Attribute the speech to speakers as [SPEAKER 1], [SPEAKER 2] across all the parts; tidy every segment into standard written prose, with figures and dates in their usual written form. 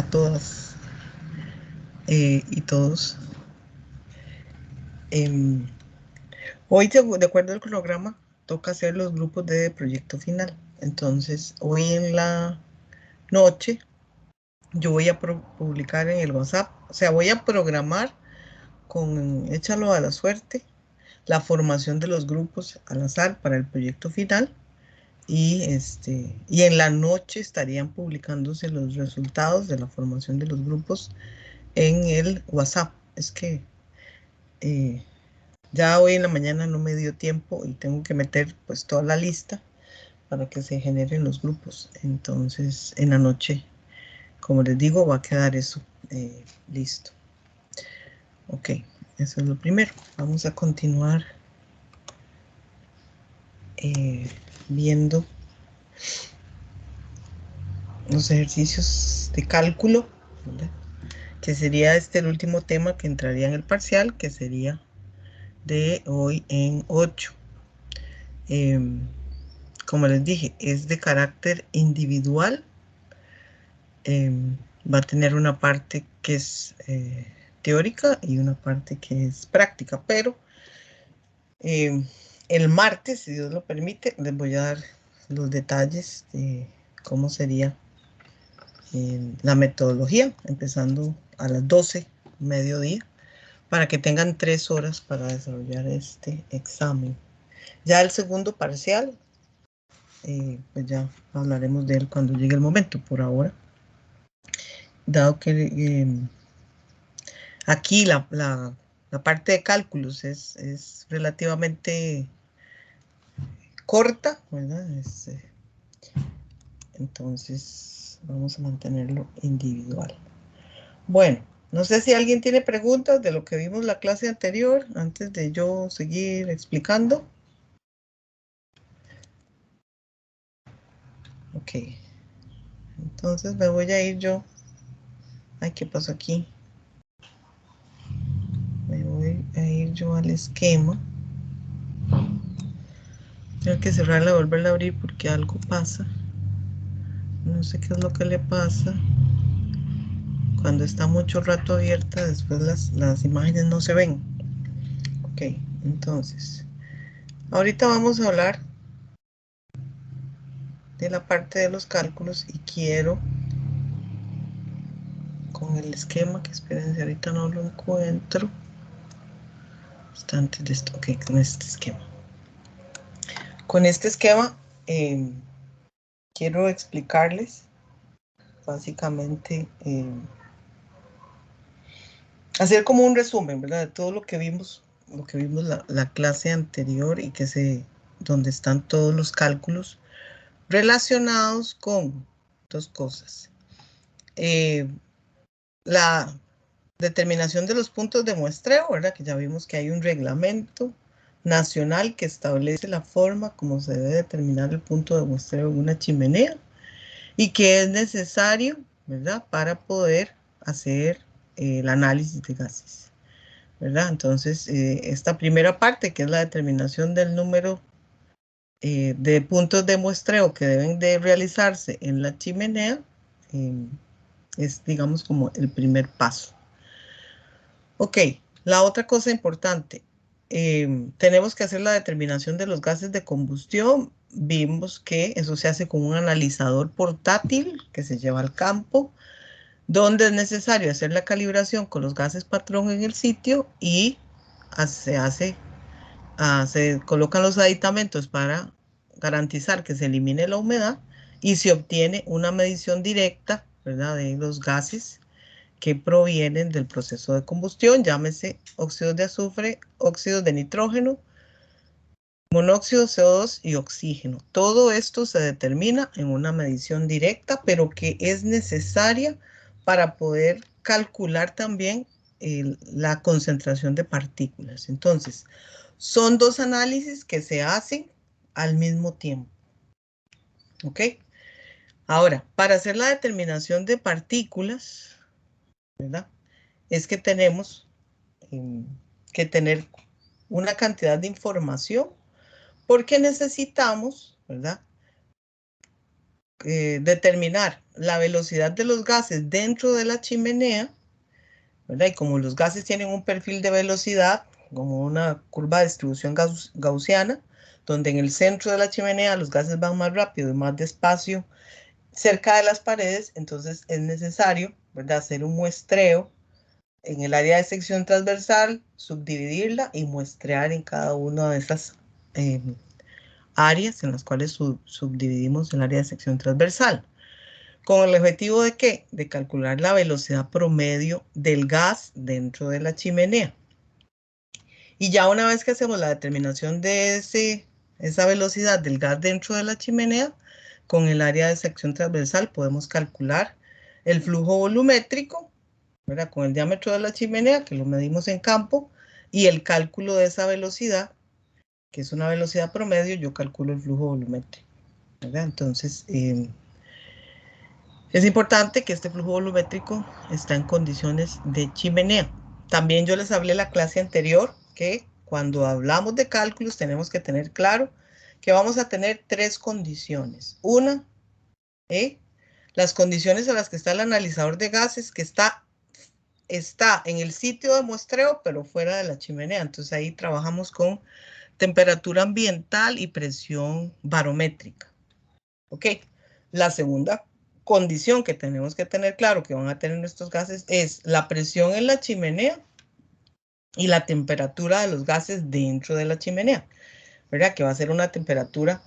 [SPEAKER 1] a todas y todos. Hoy, de acuerdo al cronograma, toca hacer los grupos de proyecto final. Entonces, hoy en la noche, yo voy a publicar en el WhatsApp, o sea, voy a programar con Échalo a la suerte, la formación de los grupos al azar para el proyecto final. Y en la noche estarían publicándose los resultados de la formación de los grupos en el WhatsApp. Es que ya hoy en la mañana no me dio tiempo y tengo que meter pues toda la lista para que se generen los grupos. Entonces en la noche, como les digo, va a quedar eso listo. Ok, eso es lo primero. Vamos a continuar viendo los ejercicios de cálculo, ¿verdad? Que sería el último tema que entraría en el parcial, que sería de hoy en 8. Como les dije, es de carácter individual. Va a tener una parte que es teórica y una parte que es práctica, pero el martes, si Dios lo permite, les voy a dar los detalles de cómo sería la metodología, empezando a las 12, mediodía, para que tengan 3 horas para desarrollar este examen. Ya el segundo parcial, pues ya hablaremos de él cuando llegue el momento. Por ahora, dado que aquí la parte de cálculos es relativamente corta, ¿verdad? Entonces vamos a mantenerlo individual. Bueno, no sé si alguien tiene preguntas de lo que vimos la clase anterior, antes de yo seguir explicando. Ok. Entonces me voy a ir yo. Ay, ¿qué pasó aquí? Me voy a ir yo al esquema. Tengo que cerrarla y volverla a abrir porque algo pasa. No sé qué es lo que le pasa. Cuando está mucho rato abierta, después las imágenes no se ven. Ok, entonces, ahorita vamos a hablar de la parte de los cálculos y quiero, con el esquema, que espérense, ahorita no lo encuentro. Está antes de esto, ok, con este esquema. Con este esquema, quiero explicarles, básicamente, hacer como un resumen, ¿verdad? De todo lo que vimos la clase anterior y donde están todos los cálculos relacionados con dos cosas. La determinación de los puntos de muestreo, ¿verdad? Que ya vimos que hay un reglamento nacional que establece la forma como se debe determinar el punto de muestreo en una chimenea y que es necesario, ¿verdad? Para poder hacer el análisis de gases, ¿verdad? Entonces, esta primera parte, que es la determinación del número de puntos de muestreo que deben de realizarse en la chimenea, es, digamos, como el primer paso. Ok, la otra cosa importante, tenemos que hacer la determinación de los gases de combustión. Vimos que eso se hace con un analizador portátil que se lleva al campo, donde es necesario hacer la calibración con los gases patrón en el sitio y se colocan los aditamentos para garantizar que se elimine la humedad y se obtiene una medición directa, ¿verdad?, de los gases que provienen del proceso de combustión, llámese óxidos de azufre, óxidos de nitrógeno, monóxido, CO2 y oxígeno. Todo esto se determina en una medición directa, pero que es necesaria para poder calcular también la concentración de partículas. Entonces, son dos análisis que se hacen al mismo tiempo. ¿Ok? Ahora, para hacer la determinación de partículas, ¿verdad?, es que tenemos que tener una cantidad de información porque necesitamos, ¿verdad?, determinar la velocidad de los gases dentro de la chimenea, ¿verdad? Y como los gases tienen un perfil de velocidad, como una curva de distribución gaussiana, donde en el centro de la chimenea los gases van más rápido y más despacio cerca de las paredes, entonces es necesario, ¿verdad?, hacer un muestreo en el área de sección transversal, subdividirla y muestrear en cada una de esas áreas en las cuales subdividimos el área de sección transversal. ¿Con el objetivo de qué? De calcular la velocidad promedio del gas dentro de la chimenea. Y ya una vez que hacemos la determinación de esa velocidad del gas dentro de la chimenea, con el área de sección transversal podemos calcular el flujo volumétrico, ¿verdad?, con el diámetro de la chimenea, que lo medimos en campo, y el cálculo de esa velocidad, que es una velocidad promedio, yo calculo el flujo volumétrico, ¿verdad? Entonces, es importante que este flujo volumétrico está en condiciones de chimenea. También yo les hablé en la clase anterior que cuando hablamos de cálculos tenemos que tener claro que vamos a tener tres condiciones. Una, las condiciones a las que está el analizador de gases, que está en el sitio de muestreo, pero fuera de la chimenea. Entonces ahí trabajamos con temperatura ambiental y presión barométrica. ¿Ok? La segunda condición que tenemos que tener claro que van a tener nuestros gases es la presión en la chimenea y la temperatura de los gases dentro de la chimenea, ¿verdad? Que va a ser una temperatura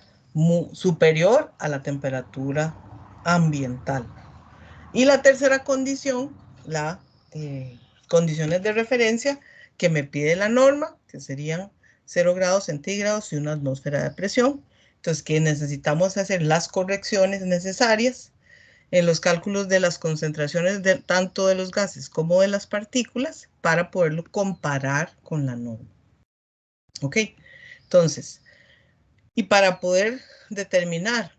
[SPEAKER 1] superior a la temperatura ambiental. Y la tercera condición, las condiciones de referencia que me pide la norma, que serían 0 grados centígrados y una atmósfera de presión. Entonces, que necesitamos hacer las correcciones necesarias en los cálculos de las concentraciones tanto de los gases como de las partículas para poderlo comparar con la norma. ¿Ok? Entonces, y para poder determinar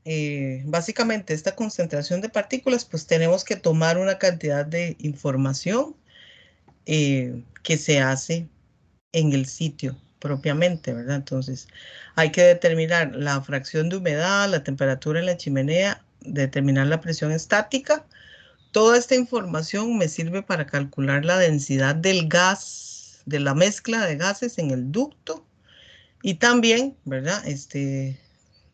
[SPEAKER 1] básicamente esta concentración de partículas, pues tenemos que tomar una cantidad de información que se hace en el sitio propiamente, ¿verdad? Entonces, hay que determinar la fracción de humedad, la temperatura en la chimenea, determinar la presión estática. Toda esta información me sirve para calcular la densidad del gas, de la mezcla de gases en el ducto. Y también, ¿verdad?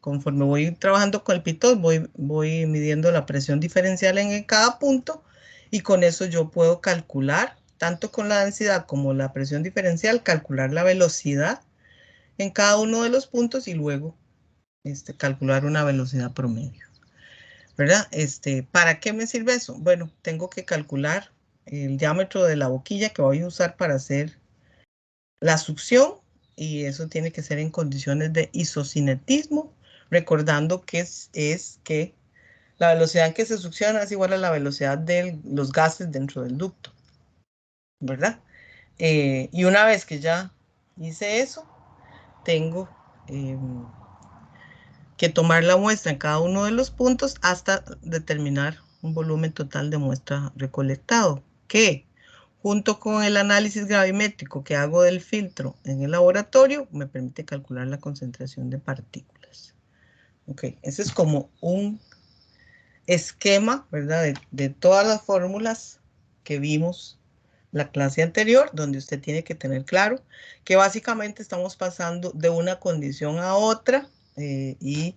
[SPEAKER 1] Conforme voy trabajando con el pitot, voy midiendo la presión diferencial en cada punto y con eso yo puedo calcular, tanto con la densidad como la presión diferencial, calcular la velocidad en cada uno de los puntos y luego calcular una velocidad promedio, ¿verdad? ¿Para qué me sirve eso? Bueno, tengo que calcular el diámetro de la boquilla que voy a usar para hacer la succión y eso tiene que ser en condiciones de isocinetismo, recordando que es que la velocidad en que se succiona es igual a la velocidad de los gases dentro del ducto, ¿verdad? Y una vez que ya hice eso, tengo que tomar la muestra en cada uno de los puntos hasta determinar un volumen total de muestra recolectado, que junto con el análisis gravimétrico que hago del filtro en el laboratorio, me permite calcular la concentración de partículas. Ok, ese es como un esquema, ¿verdad? De todas las fórmulas que vimos la clase anterior, donde usted tiene que tener claro que básicamente estamos pasando de una condición a otra y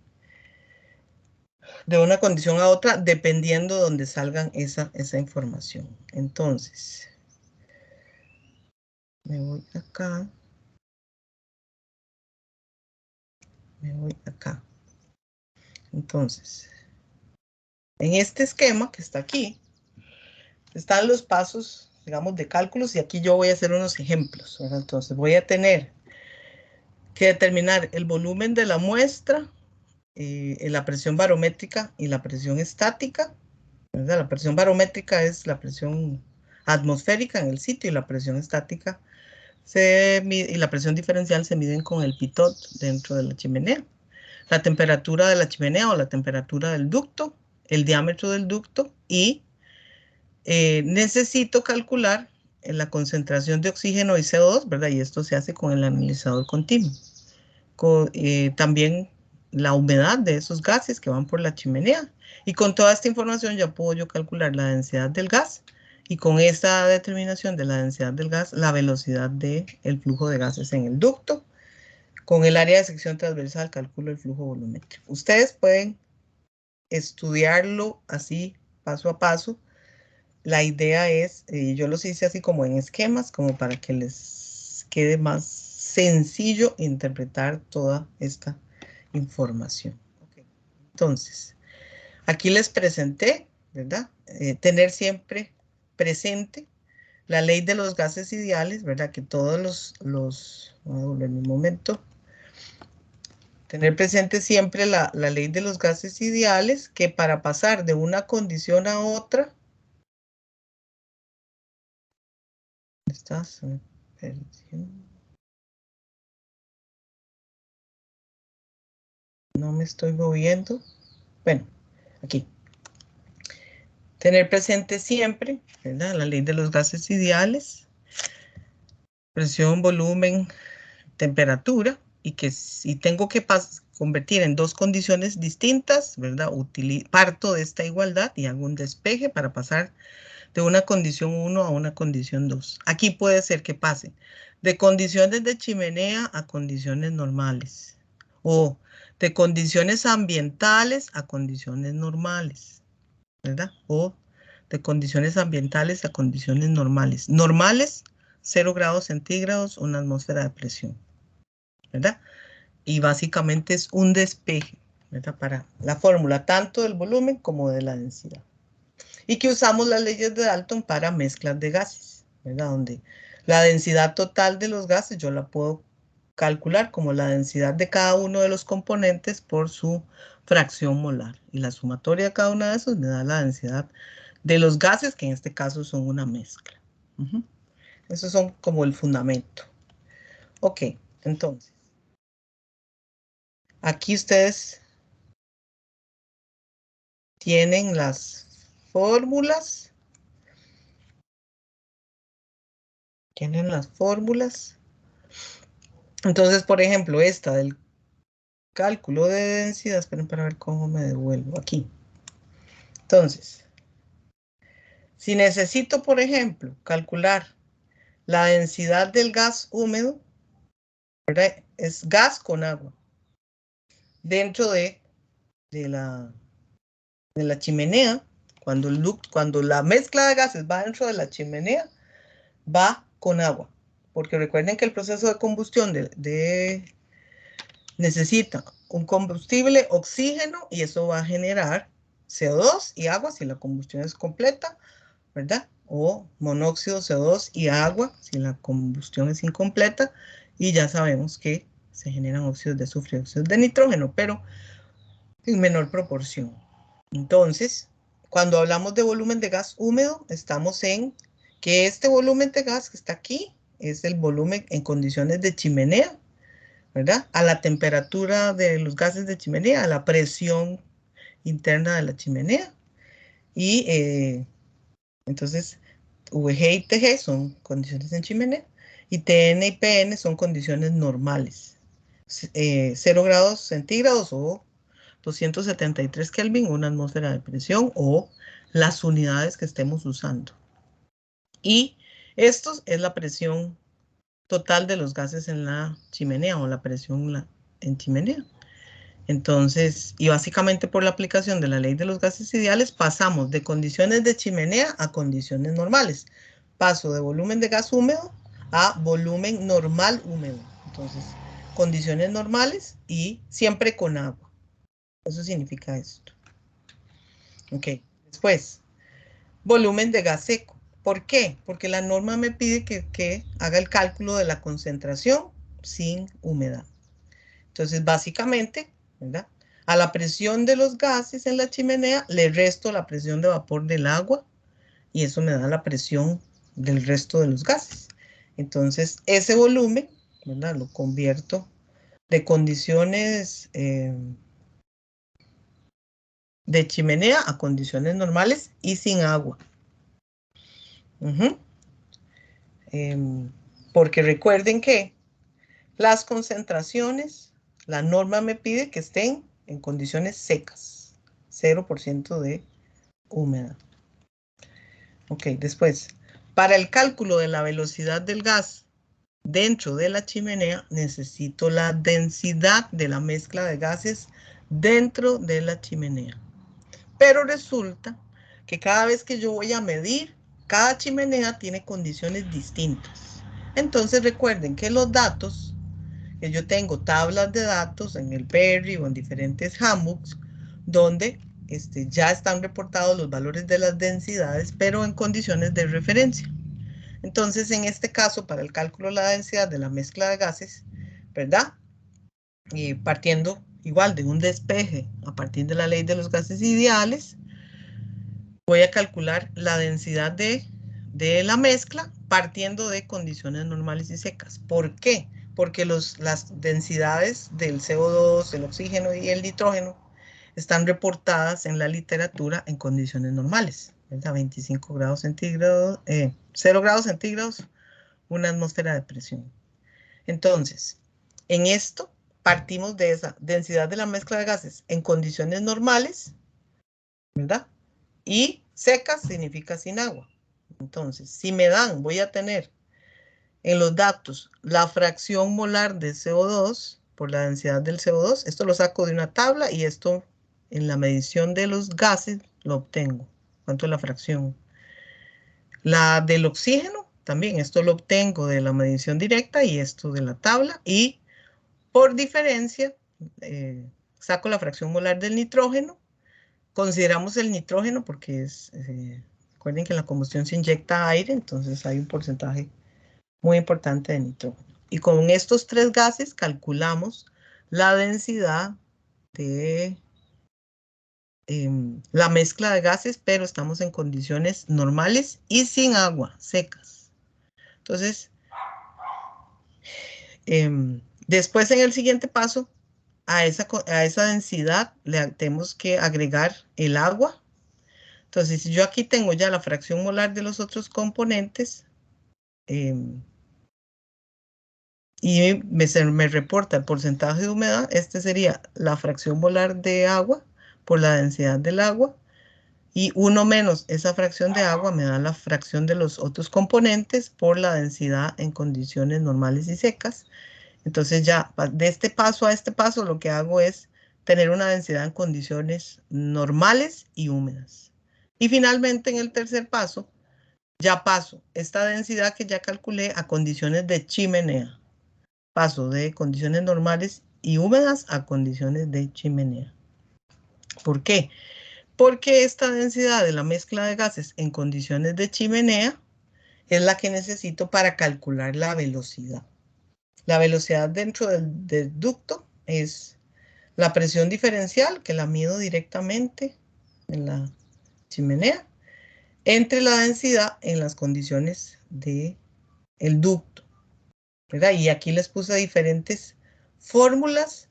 [SPEAKER 1] de una condición a otra dependiendo de donde salgan esa información. Entonces, me voy acá. Me voy acá. Entonces, en este esquema que está aquí, están los pasos, digamos, de cálculos y aquí yo voy a hacer unos ejemplos, ¿verdad? Entonces, voy a tener que determinar el volumen de la muestra, la presión barométrica y la presión estática, ¿verdad? La presión barométrica es la presión atmosférica en el sitio y la presión estática y la presión diferencial se miden con el pitot dentro de la chimenea. La temperatura de la chimenea o la temperatura del ducto, el diámetro del ducto y necesito calcular la concentración de oxígeno y CO2, ¿verdad? Y esto se hace con el analizador continuo. También la humedad de esos gases que van por la chimenea. Y con toda esta información ya puedo yo calcular la densidad del gas y con esta determinación de la densidad del gas, la velocidad del flujo de gases en el ducto. Con el área de sección transversal calculo el flujo volumétrico. Ustedes pueden estudiarlo así paso a paso. La idea es, yo los hice así como en esquemas, como para que les quede más sencillo interpretar toda esta información. Okay. Entonces, aquí les presenté, ¿verdad? Tener siempre presente la ley de los gases ideales, ¿verdad? Que todos voy a volver un momento. Tener presente siempre la ley de los gases ideales, que para pasar de una condición a otra, ¿estás? No me estoy moviendo. Bueno, aquí. Tener presente siempre, ¿verdad? La ley de los gases ideales, presión, volumen, temperatura, y que si tengo que convertir en dos condiciones distintas, ¿verdad? Parto de esta igualdad y hago un despeje para pasar de una condición 1 a una condición 2. Aquí puede ser que pase de condiciones de chimenea a condiciones normales o de condiciones ambientales a condiciones normales, ¿verdad? O de condiciones ambientales a condiciones normales. Normales, 0 grados centígrados, una atmósfera de presión, ¿verdad? Y básicamente es un despeje, ¿verdad? Para la fórmula tanto del volumen como de la densidad. Y que usamos las leyes de Dalton para mezclas de gases, ¿verdad? Donde la densidad total de los gases yo la puedo calcular como la densidad de cada uno de los componentes por su fracción molar. Y la sumatoria de cada una de esos me da la densidad de los gases, que en este caso son una mezcla. Esos son como el fundamento. Ok, entonces, aquí ustedes tienen las fórmulas. Tienen las fórmulas. Entonces, por ejemplo, esta del cálculo de densidad, esperen para ver cómo me devuelvo aquí. Entonces, si necesito, por ejemplo, calcular la densidad del gas húmedo, ¿verdad? Es gas con agua dentro de la chimenea. Cuando la mezcla de gases va dentro de la chimenea, va con agua. Porque recuerden que el proceso de combustión necesita un combustible, oxígeno, y eso va a generar CO2 y agua si la combustión es completa, ¿verdad? O monóxido, CO2 y agua si la combustión es incompleta. Y ya sabemos que se generan óxidos de azufre y óxidos de nitrógeno, pero en menor proporción. Entonces, cuando hablamos de volumen de gas húmedo, estamos en que este volumen de gas que está aquí es el volumen en condiciones de chimenea, ¿verdad? A la temperatura de los gases de chimenea, a la presión interna de la chimenea. Y entonces, VG y TG son condiciones en chimenea y TN y PN son condiciones normales. 0 grados centígrados o 273 Kelvin, una atmósfera de presión o las unidades que estemos usando. Y esto es la presión total de los gases en la chimenea o la presión en chimenea. Entonces, y básicamente por la aplicación de la ley de los gases ideales, pasamos de condiciones de chimenea a condiciones normales. Paso de volumen de gas húmedo a volumen normal húmedo. Entonces, condiciones normales y siempre con agua. Eso significa esto. Ok, después, volumen de gas seco. ¿Por qué? Porque la norma me pide que haga el cálculo de la concentración sin humedad. Entonces, básicamente, ¿verdad? A la presión de los gases en la chimenea le resto la presión de vapor del agua y eso me da la presión del resto de los gases. Entonces, ese volumen, ¿verdad? Lo convierto de condiciones de chimenea a condiciones normales y sin agua. Porque recuerden que las concentraciones La norma me pide que estén en condiciones secas, 0% de humedad. Ok, después, para el cálculo de la velocidad del gas dentro de la chimenea, necesito la densidad de la mezcla de gases dentro de la chimenea. Pero resulta que cada vez que yo voy a medir, cada chimenea tiene condiciones distintas. Entonces recuerden que los datos, que yo tengo tablas de datos en el Berry o en diferentes handbooks, donde ya están reportados los valores de las densidades, pero en condiciones de referencia. Entonces, en este caso, para el cálculo de la densidad de la mezcla de gases, ¿verdad? Y partiendo igual de un despeje a partir de la ley de los gases ideales, voy a calcular la densidad de la mezcla partiendo de condiciones normales y secas. ¿Por qué? Porque las densidades del CO2, el oxígeno y el nitrógeno están reportadas en la literatura en condiciones normales, ¿verdad? 25 grados centígrados, 0 grados centígrados, una atmósfera de presión. Entonces, en esto partimos de esa densidad de la mezcla de gases en condiciones normales, ¿verdad? Y secas significa sin agua. Entonces, si me dan, voy a tener en los datos la fracción molar de CO2 por la densidad del CO2. Esto lo saco de una tabla y esto en la medición de los gases lo obtengo. ¿Cuánto es la fracción? La del oxígeno, también esto lo obtengo de la medición directa y esto de la tabla. Y por diferencia, saco la fracción molar del nitrógeno. Consideramos el nitrógeno porque recuerden que en la combustión se inyecta aire, entonces hay un porcentaje muy importante de nitrógeno. Y con estos tres gases calculamos la densidad de la mezcla de gases, pero estamos en condiciones normales y sin agua, secas. Entonces, después en el siguiente paso, a esa densidad le tenemos que agregar el agua. Entonces, si yo aquí tengo ya la fracción molar de los otros componentes y me reporta el porcentaje de humedad, este sería la fracción molar de agua por la densidad del agua, y 1 menos esa fracción de agua me da la fracción de los otros componentes por la densidad en condiciones normales y secas. Entonces ya de este paso a este paso lo que hago es tener una densidad en condiciones normales y húmedas. Y finalmente en el tercer paso ya paso esta densidad que ya calculé a condiciones de chimenea. Paso de condiciones normales y húmedas a condiciones de chimenea. ¿Por qué? Porque esta densidad de la mezcla de gases en condiciones de chimenea es la que necesito para calcular la velocidad. La velocidad dentro del ducto es la presión diferencial, que la mido directamente en la chimenea, entre la densidad en las condiciones del ducto, ¿verdad? Y aquí les puse diferentes fórmulas,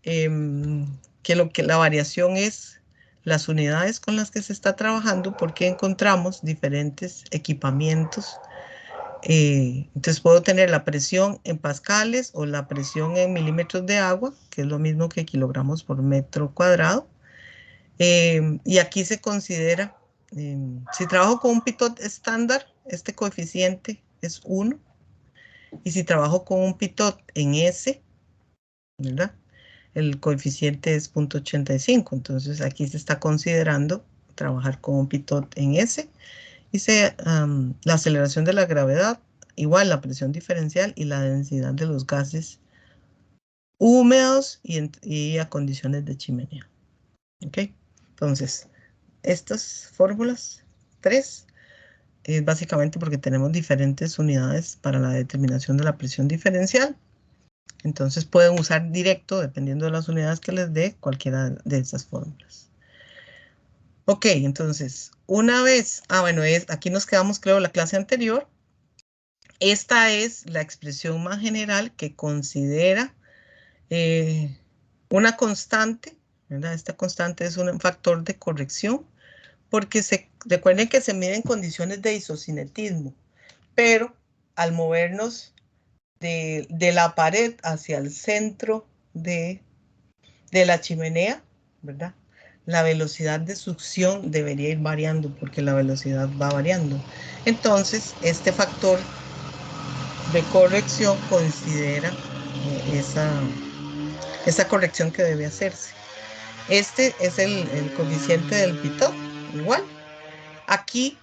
[SPEAKER 1] que la variación es las unidades con las que se está trabajando, porque encontramos diferentes equipamientos. Entonces puedo tener la presión en pascales o la presión en milímetros de agua, que es lo mismo que kilogramos por metro cuadrado. Y aquí se considera, si trabajo con un pitot estándar, este coeficiente es 1. Y si trabajo con un pitot en S, ¿verdad? El coeficiente es 0.85. Entonces aquí se está considerando trabajar con un pitot en S. Y la aceleración de la gravedad, igual la presión diferencial y la densidad de los gases húmedos y a condiciones de chimenea. ¿Ok? Entonces, estas fórmulas 3 es básicamente porque tenemos diferentes unidades para la determinación de la presión diferencial. Entonces pueden usar directo, dependiendo de las unidades que les dé, cualquiera de esas fórmulas. Ok, entonces, una vez, bueno, aquí nos quedamos, creo, la clase anterior. Esta es la expresión más general que considera una constante, ¿verdad? Esta constante es un factor de corrección, porque recuerden que se miden condiciones de isocinetismo, pero al movernos de la pared hacia el centro de la chimenea, ¿verdad? La velocidad de succión debería ir variando porque la velocidad va variando. Entonces, este factor de corrección considera esa corrección que debe hacerse. Este es el coeficiente del Pitot, igual. Aquí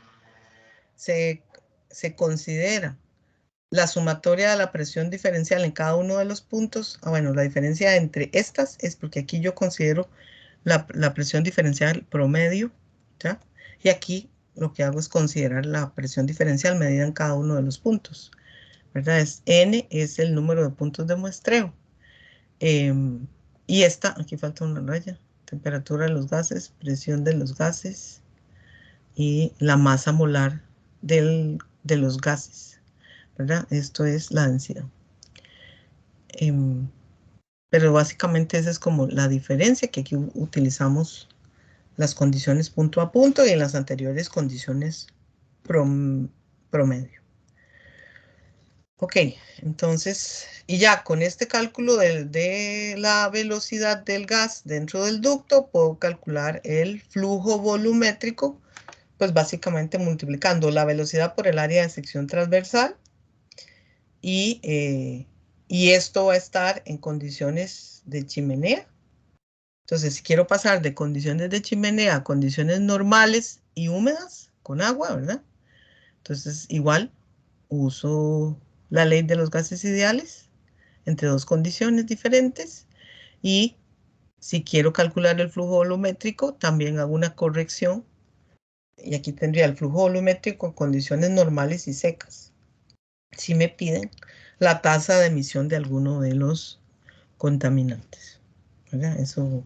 [SPEAKER 1] se considera la sumatoria de la presión diferencial en cada uno de los puntos. Bueno, la diferencia entre estas es porque aquí yo considero la presión diferencial promedio, ¿ya? Y aquí lo que hago es considerar la presión diferencial medida en cada uno de los puntos, ¿verdad? N es el número de puntos de muestreo. Y esta, aquí falta una raya, temperatura de los gases, presión de los gases y la masa molar de los gases, ¿verdad? Esto es la densidad. Pero básicamente esa es como la diferencia, que aquí utilizamos las condiciones punto a punto y en las anteriores condiciones promedio. Ok, entonces, y ya con este cálculo de la velocidad del gas dentro del ducto, puedo calcular el flujo volumétrico, pues básicamente multiplicando la velocidad por el área de sección transversal y esto va a estar en condiciones de chimenea. Entonces, si quiero pasar de condiciones de chimenea a condiciones normales y húmedas con agua, ¿verdad? Entonces, igual uso la ley de los gases ideales entre dos condiciones diferentes y si quiero calcular el flujo volumétrico, también hago una corrección y aquí tendría el flujo volumétrico en condiciones normales y secas. Si me piden la tasa de emisión de alguno de los contaminantes, ¿verdad? Eso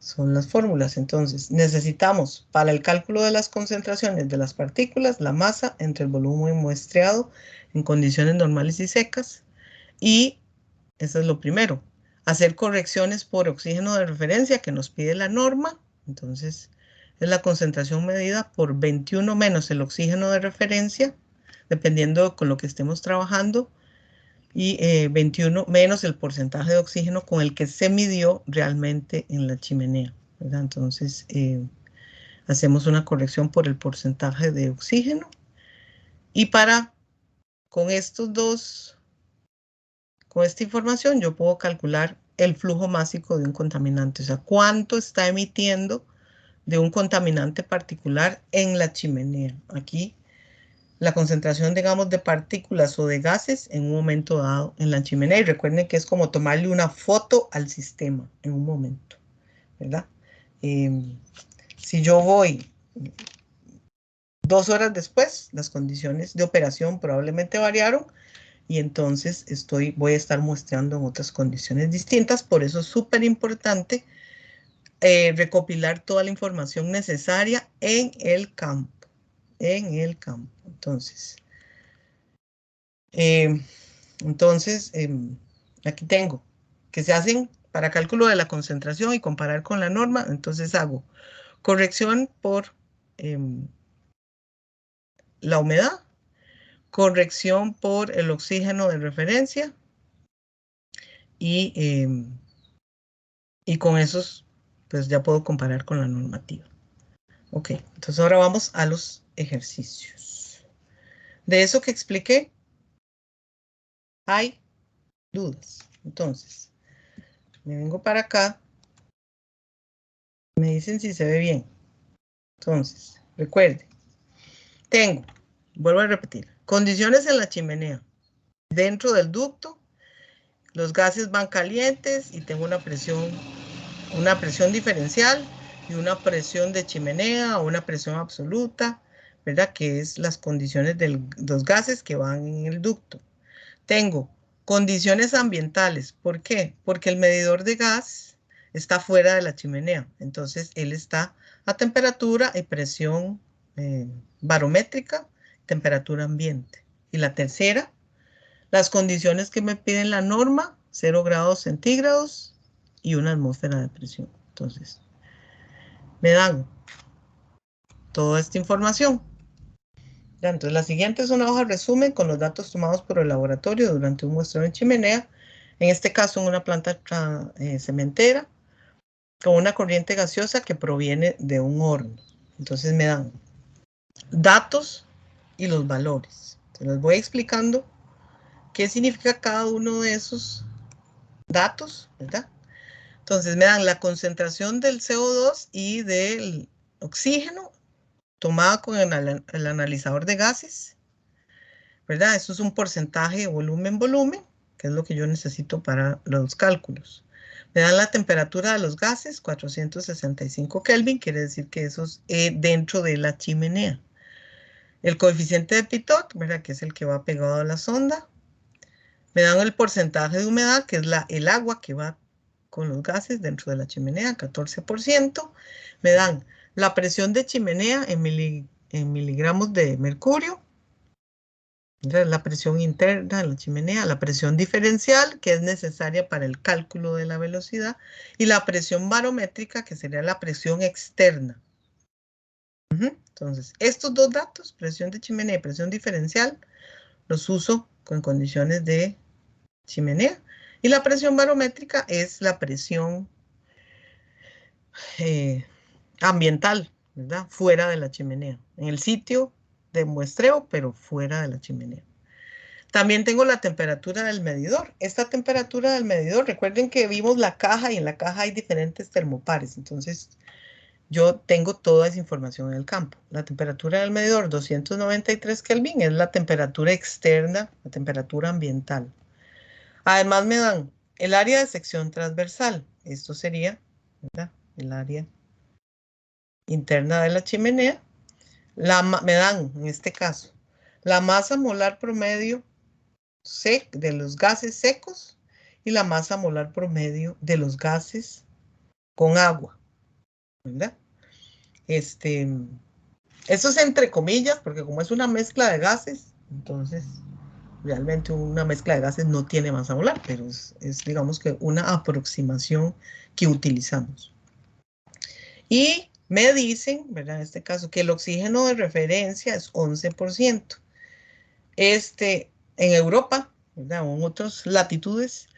[SPEAKER 1] son las fórmulas. Entonces, necesitamos para el cálculo de las concentraciones de las partículas, la masa entre el volumen muestreado en condiciones normales y secas. Y eso es lo primero, hacer correcciones por oxígeno de referencia que nos pide la norma. Entonces, es la concentración medida por 21 menos el oxígeno de referencia, dependiendo con lo que estemos trabajando, y 21 menos el porcentaje de oxígeno con el que se midió realmente en la chimenea, ¿verdad? Entonces, hacemos una corrección por el porcentaje de oxígeno. Y con esta información, yo puedo calcular el flujo másico de un contaminante, o sea, cuánto está emitiendo de un contaminante particular en la chimenea. Aquí la concentración, digamos, de partículas o de gases en un momento dado en la chimenea. Y recuerden que es como tomarle una foto al sistema en un momento, ¿verdad? Si yo voy 2 horas después, las condiciones de operación probablemente variaron y entonces voy a estar muestreando en otras condiciones distintas. Por eso es súper importante recopilar toda la información necesaria en el campo. Entonces, aquí tengo que se hacen para cálculo de la concentración y comparar con la norma. Entonces hago corrección por la humedad, corrección por el oxígeno de referencia y con esos pues ya puedo comparar con la normativa. Ok, entonces ahora vamos a los ejercicios. De eso que expliqué, hay dudas. Entonces, me vengo para acá, me dicen si se ve bien. Entonces, recuerde, vuelvo a repetir, condiciones en la chimenea. Dentro del ducto, los gases van calientes y tengo una presión diferencial y una presión de chimenea o una presión absoluta, ¿verdad? Que es las condiciones de los gases que van en el ducto. Tengo condiciones ambientales. ¿Por qué? Porque el medidor de gas está fuera de la chimenea. Entonces, él está a temperatura y presión barométrica, temperatura ambiente. Y la tercera, las condiciones que me piden la norma, 0 grados centígrados y una atmósfera de presión. Entonces, me dan toda esta información. Ya, entonces, la siguiente es una hoja resumen con los datos tomados por el laboratorio durante un muestreo en chimenea En este caso, en una planta cementera, con una corriente gaseosa que proviene de un horno. Entonces me dan datos y los valores. Se los voy explicando qué significa cada uno de esos datos, ¿verdad? Entonces me dan la concentración del CO2 y del oxígeno tomada con el analizador de gases, ¿verdad? Eso es un porcentaje de volumen, que es lo que yo necesito para los cálculos. Me dan la temperatura de los gases, 465 Kelvin, quiere decir que eso es dentro de la chimenea. El coeficiente de Pitot, ¿verdad? Que es el que va pegado a la sonda. Me dan el porcentaje de humedad, que es el agua que va con los gases dentro de la chimenea, 14%. Me dan la presión de chimenea en miligramos de mercurio, la presión interna de la chimenea, la presión diferencial, que es necesaria para el cálculo de la velocidad, y la presión barométrica, que sería la presión externa. Entonces, estos dos datos, presión de chimenea y presión diferencial, los uso con condiciones de chimenea. Y la presión barométrica es la presión ambiental, ¿verdad? Fuera de la chimenea, en el sitio de muestreo, pero fuera de la chimenea. También tengo la temperatura del medidor. Esta temperatura del medidor, recuerden que vimos la caja y en la caja hay diferentes termopares. Entonces, yo tengo toda esa información en el campo. La temperatura del medidor, 293 Kelvin, es la temperatura externa, la temperatura ambiental. Además, me dan el área de sección transversal. Esto sería, ¿verdad? El área interna de la chimenea. Me dan, en este caso, la masa molar promedio de los gases secos y la masa molar promedio de los gases con agua, ¿verdad? Eso es entre comillas, porque como es una mezcla de gases, entonces realmente una mezcla de gases no tiene masa molar, pero es digamos que una aproximación que utilizamos. Y me dicen, ¿verdad? En este caso, que el oxígeno de referencia es 11%. En Europa, ¿verdad? O en otras latitudes,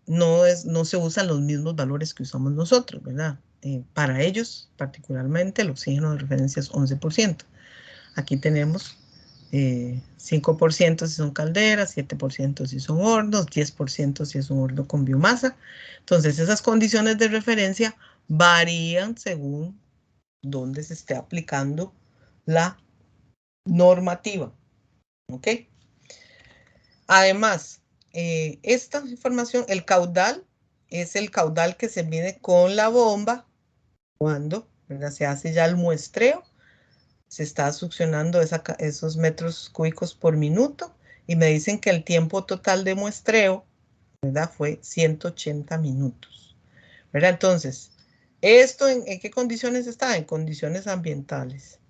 [SPEAKER 1] no se usan los mismos valores que usamos nosotros, ¿verdad? Para ellos, particularmente, el oxígeno de referencia es 11%. Aquí tenemos 5% si son calderas, 7% si son hornos, 10% si es un horno con biomasa. Entonces, esas condiciones de referencia varían según dónde se esté aplicando la normativa. ¿Ok? Además, esta información, el caudal, es el caudal que se mide con la bomba cuando, ¿verdad? Se hace ya el muestreo. Se está succionando esos metros cúbicos por minuto y me dicen que el tiempo total de muestreo, ¿verdad? Fue 180 minutos, ¿verdad? Entonces, ¿esto en qué condiciones está? En condiciones ambientales.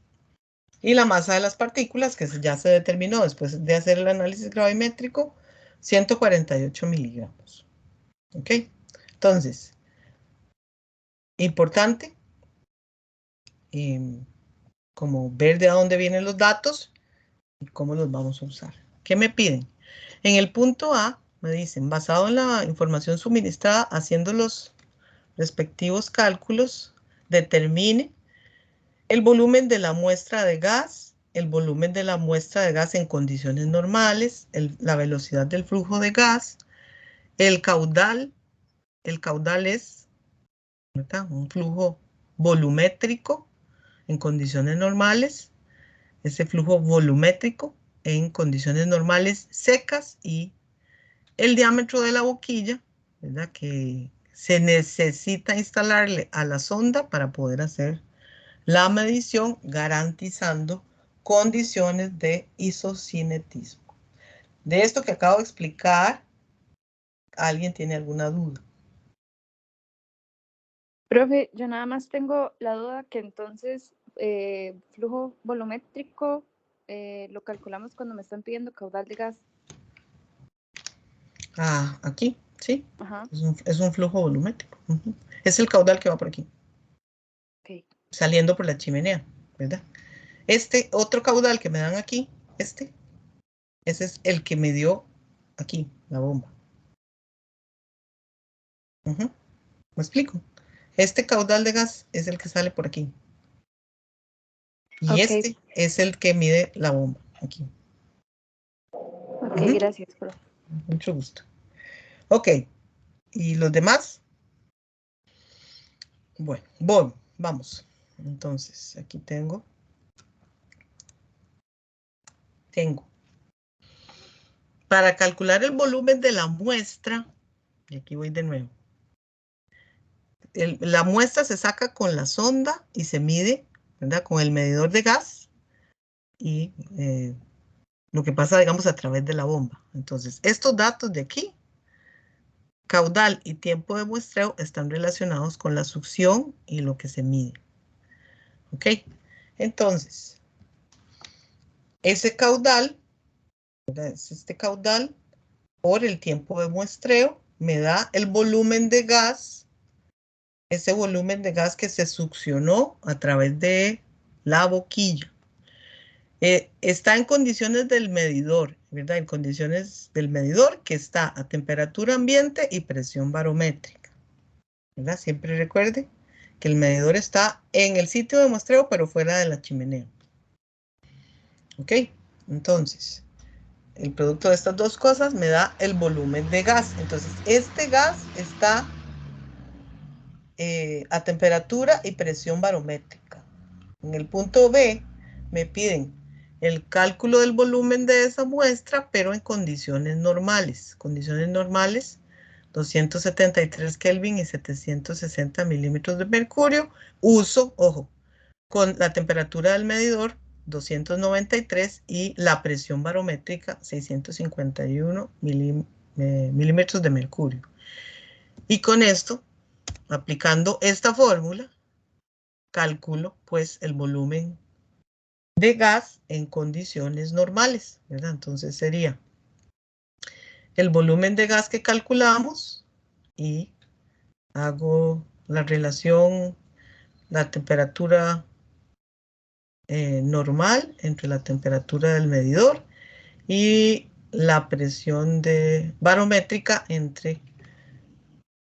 [SPEAKER 1] Y la masa de las partículas, que ya se determinó después de hacer el análisis gravimétrico, 148 miligramos. ¿Ok? Entonces, importante, como ver de dónde vienen los datos y cómo los vamos a usar. ¿Qué me piden? En el punto A, me dicen, basado en la información suministrada, haciendo los respectivos cálculos, determine el volumen de la muestra de gas, el volumen de la muestra de gas en condiciones normales, la velocidad del flujo de gas, el caudal es, ¿verdad? Un flujo volumétrico en condiciones normales, ese flujo volumétrico en condiciones normales secas y el diámetro de la boquilla, ¿verdad? Que se necesita instalarle a la sonda para poder hacer la medición garantizando condiciones de isocinetismo. De esto que acabo de explicar, ¿alguien tiene alguna duda?
[SPEAKER 2] Profe, yo nada más tengo la duda que entonces flujo volumétrico lo calculamos cuando me están pidiendo caudal de gas.
[SPEAKER 1] Ah, aquí, sí.
[SPEAKER 2] Ajá.
[SPEAKER 1] Es un flujo volumétrico. Es el caudal que va por aquí.
[SPEAKER 2] Ok.
[SPEAKER 1] Saliendo por la chimenea, ¿verdad? Este otro caudal que me dan aquí, ese es el que me dio aquí, la bomba. Ujú. ¿Me explico? Este caudal de gas es el que sale por aquí. Y
[SPEAKER 2] Ok,
[SPEAKER 1] este es el que mide la bomba, aquí.
[SPEAKER 2] ok,
[SPEAKER 1] Ujú.
[SPEAKER 2] gracias, profe.
[SPEAKER 1] Mucho gusto. Ok, ¿y los demás? Bueno, vamos. Entonces, aquí tengo. Para calcular el volumen de la muestra, y aquí voy de nuevo. La muestra se saca con la sonda y se mide, ¿verdad? Con el medidor de gas y lo que pasa, digamos, a través de la bomba. Entonces, estos datos de aquí, caudal y tiempo de muestreo, están relacionados con la succión y lo que se mide. ¿Ok? Entonces, ese caudal, ¿verdad? Es este caudal por el tiempo de muestreo, me da el volumen de gas, ese volumen de gas que se succionó a través de la boquilla. Está en condiciones del medidor, ¿verdad? En condiciones del medidor que está a temperatura ambiente y presión barométrica, ¿verdad? Siempre recuerde que el medidor está en el sitio de muestreo, pero fuera de la chimenea. ¿Ok? Entonces, el producto de estas dos cosas me da el volumen de gas. Entonces, este gas está a temperatura y presión barométrica. En el punto B me piden el cálculo del volumen de esa muestra, pero en condiciones normales. Condiciones normales, 273 Kelvin y 760 milímetros de mercurio. Uso, ojo, con la temperatura del medidor, 293, y la presión barométrica, 651 milímetros de mercurio. Y con esto, aplicando esta fórmula, calculo pues el volumen de gas en condiciones normales, ¿verdad? Entonces sería el volumen de gas que calculamos y hago la relación, la temperatura normal entre la temperatura del medidor y la presión barométrica entre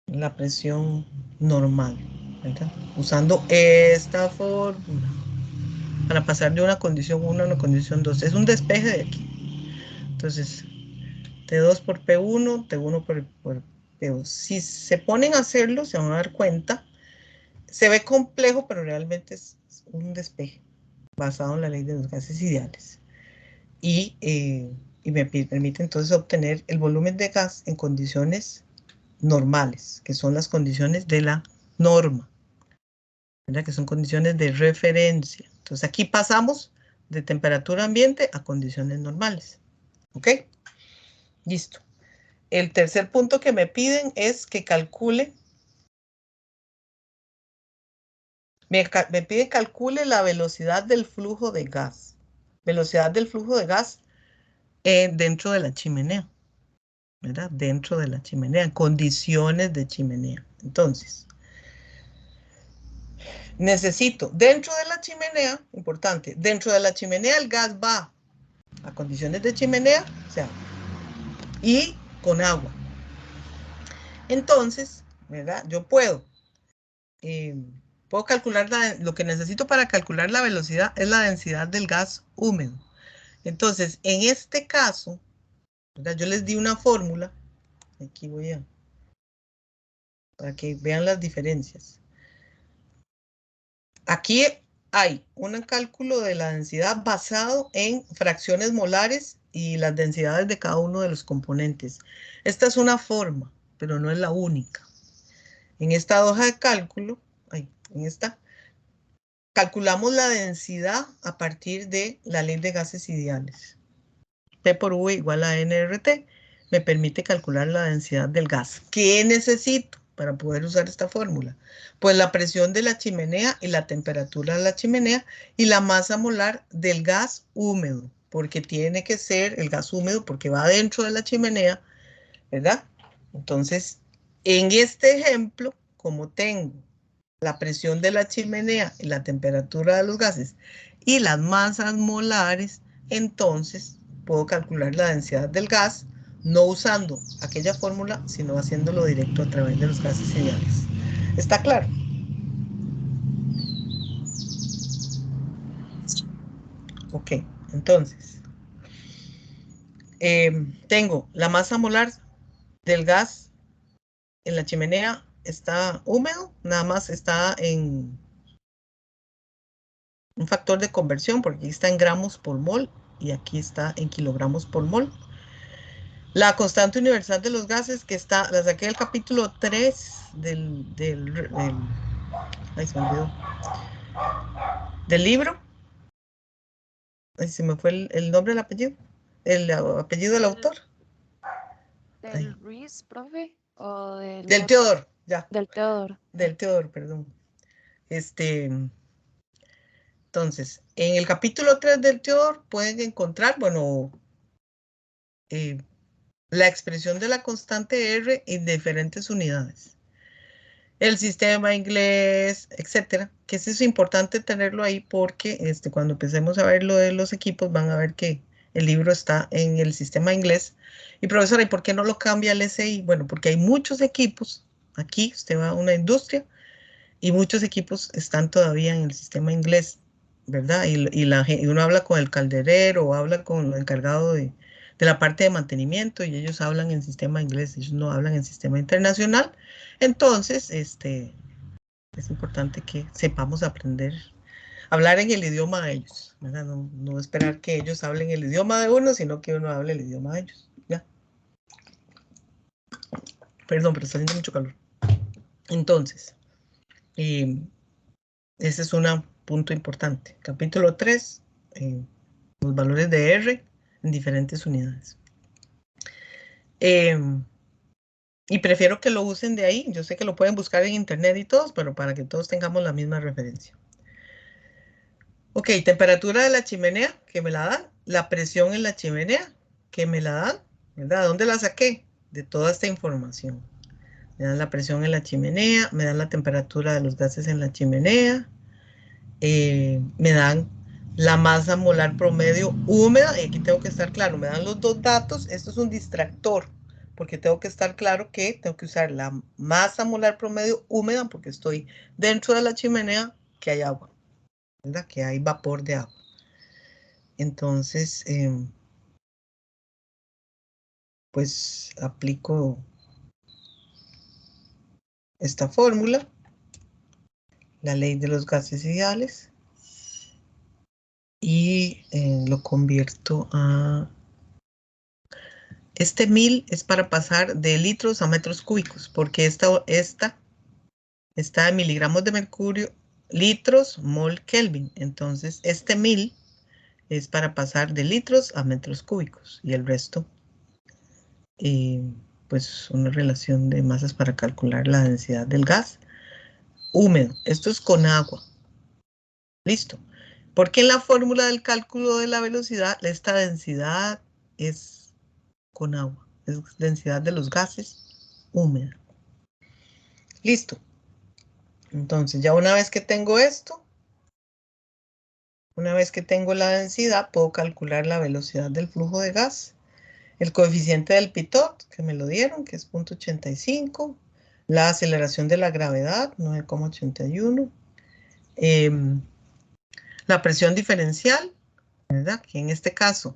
[SPEAKER 1] la presión normal, ¿verdad? Usando esta fórmula para pasar de una condición 1 a una condición 2. Es un despeje de aquí. Entonces, T2 por P1, T1 por P2. Si se ponen a hacerlo, se van a dar cuenta. Se ve complejo, pero realmente es un despeje basado en la ley de los gases ideales. Y me permite entonces obtener el volumen de gas en condiciones normales, que son las condiciones de la norma, ¿verdad? Que son condiciones de referencia. Entonces aquí pasamos de temperatura ambiente a condiciones normales. ¿Ok? Listo. El tercer punto que me piden es que calcule, me piden calcule la velocidad del flujo de gas. Velocidad del flujo de gas dentro de la chimenea, ¿verdad? Dentro de la chimenea, en condiciones de chimenea. Entonces, necesito dentro de la chimenea, importante, dentro de la chimenea el gas va a condiciones de chimenea, o sea, y con agua. Entonces, ¿verdad? Yo puedo calcular lo que necesito para calcular la velocidad es la densidad del gas húmedo. Entonces, en este caso, ¿verdad? Yo les di una fórmula, aquí voy a, para que vean las diferencias. Aquí hay un cálculo de la densidad basado en fracciones molares y las densidades de cada uno de los componentes. Esta es una forma, pero no es la única. En esta hoja de cálculo, en esta, calculamos la densidad a partir de la ley de gases ideales. P por V igual a nRT me permite calcular la densidad del gas. ¿Qué necesito para poder usar esta fórmula? Pues la presión de la chimenea y la temperatura de la chimenea y la masa molar del gas húmedo, porque tiene que ser el gas húmedo porque va dentro de la chimenea, ¿verdad? Entonces, en este ejemplo, como tengo la presión de la chimenea y la temperatura de los gases y las masas molares, entonces puedo calcular la densidad del gas no usando aquella fórmula, sino haciéndolo directo a través de los gases ideales. ¿Está claro? Ok, entonces, tengo la masa molar del gas en la chimenea, está húmedo, nada más está en un factor de conversión, porque aquí está en gramos por mol y aquí está en kilogramos por mol. La constante universal de los gases, que está, la saqué del capítulo 3 ay, se me olvidó, del libro. Ay, se me fue el nombre del apellido, el apellido del autor.
[SPEAKER 2] ¿Del Ruiz, profe? ¿O
[SPEAKER 1] Del Teodor, ya.
[SPEAKER 2] del Teodor?
[SPEAKER 1] Del Teodor, perdón. Entonces, en el capítulo 3 del Teodor pueden encontrar, bueno, la expresión de la constante R en diferentes unidades. El sistema inglés, etcétera, que eso es importante tenerlo ahí porque cuando empecemos a ver lo de los equipos van a ver que el libro está en el sistema inglés. Y profesora, ¿y por qué no lo cambia al SI? Bueno, porque hay muchos equipos, aquí usted va a una industria y muchos equipos están todavía en el sistema inglés, ¿verdad? Y uno habla con el calderero o habla con el encargado de la parte de mantenimiento y ellos hablan en sistema inglés, ellos no hablan en sistema internacional. Entonces, es importante que sepamos aprender, hablar en el idioma de ellos, ¿verdad? No esperar que ellos hablen el idioma de uno, sino que uno hable el idioma de ellos, ¿ya? Perdón, pero está haciendo mucho calor. Entonces, ese es un punto importante. Capítulo 3, los valores de R en diferentes unidades. Y prefiero que lo usen de ahí. Yo sé que lo pueden buscar en internet y todos, pero para que todos tengamos la misma referencia. Ok, temperatura de la chimenea, que me la dan. La presión en la chimenea, que me la dan. ¿Verdad? ¿Dónde la saqué? De toda esta información. Me dan la presión en la chimenea, me dan la temperatura de los gases en la chimenea, me dan la masa molar promedio húmeda, y aquí tengo que estar claro, me dan los dos datos, esto es un distractor, porque tengo que estar claro que tengo que usar la masa molar promedio húmeda, porque estoy dentro de la chimenea, que hay agua, ¿verdad? Que hay vapor de agua. Entonces, pues aplico esta fórmula, la ley de los gases ideales, y lo convierto a... Este 1000 es para pasar de litros a metros cúbicos, porque esta está en miligramos de mercurio, litros, mol, Kelvin. Entonces, este 1000 es para pasar de litros a metros cúbicos, y el resto, pues una relación de masas para calcular la densidad del gas húmedo. Esto es con agua. Listo. Porque en la fórmula del cálculo de la velocidad, esta densidad es con agua. Es densidad de los gases húmeda. Listo. Entonces, ya una vez que tengo esto, una vez que tengo la densidad, puedo calcular la velocidad del flujo de gas, el coeficiente del Pitot, que me lo dieron, que es 0.85, la aceleración de la gravedad, 9,81, la presión diferencial, ¿verdad? Que en este caso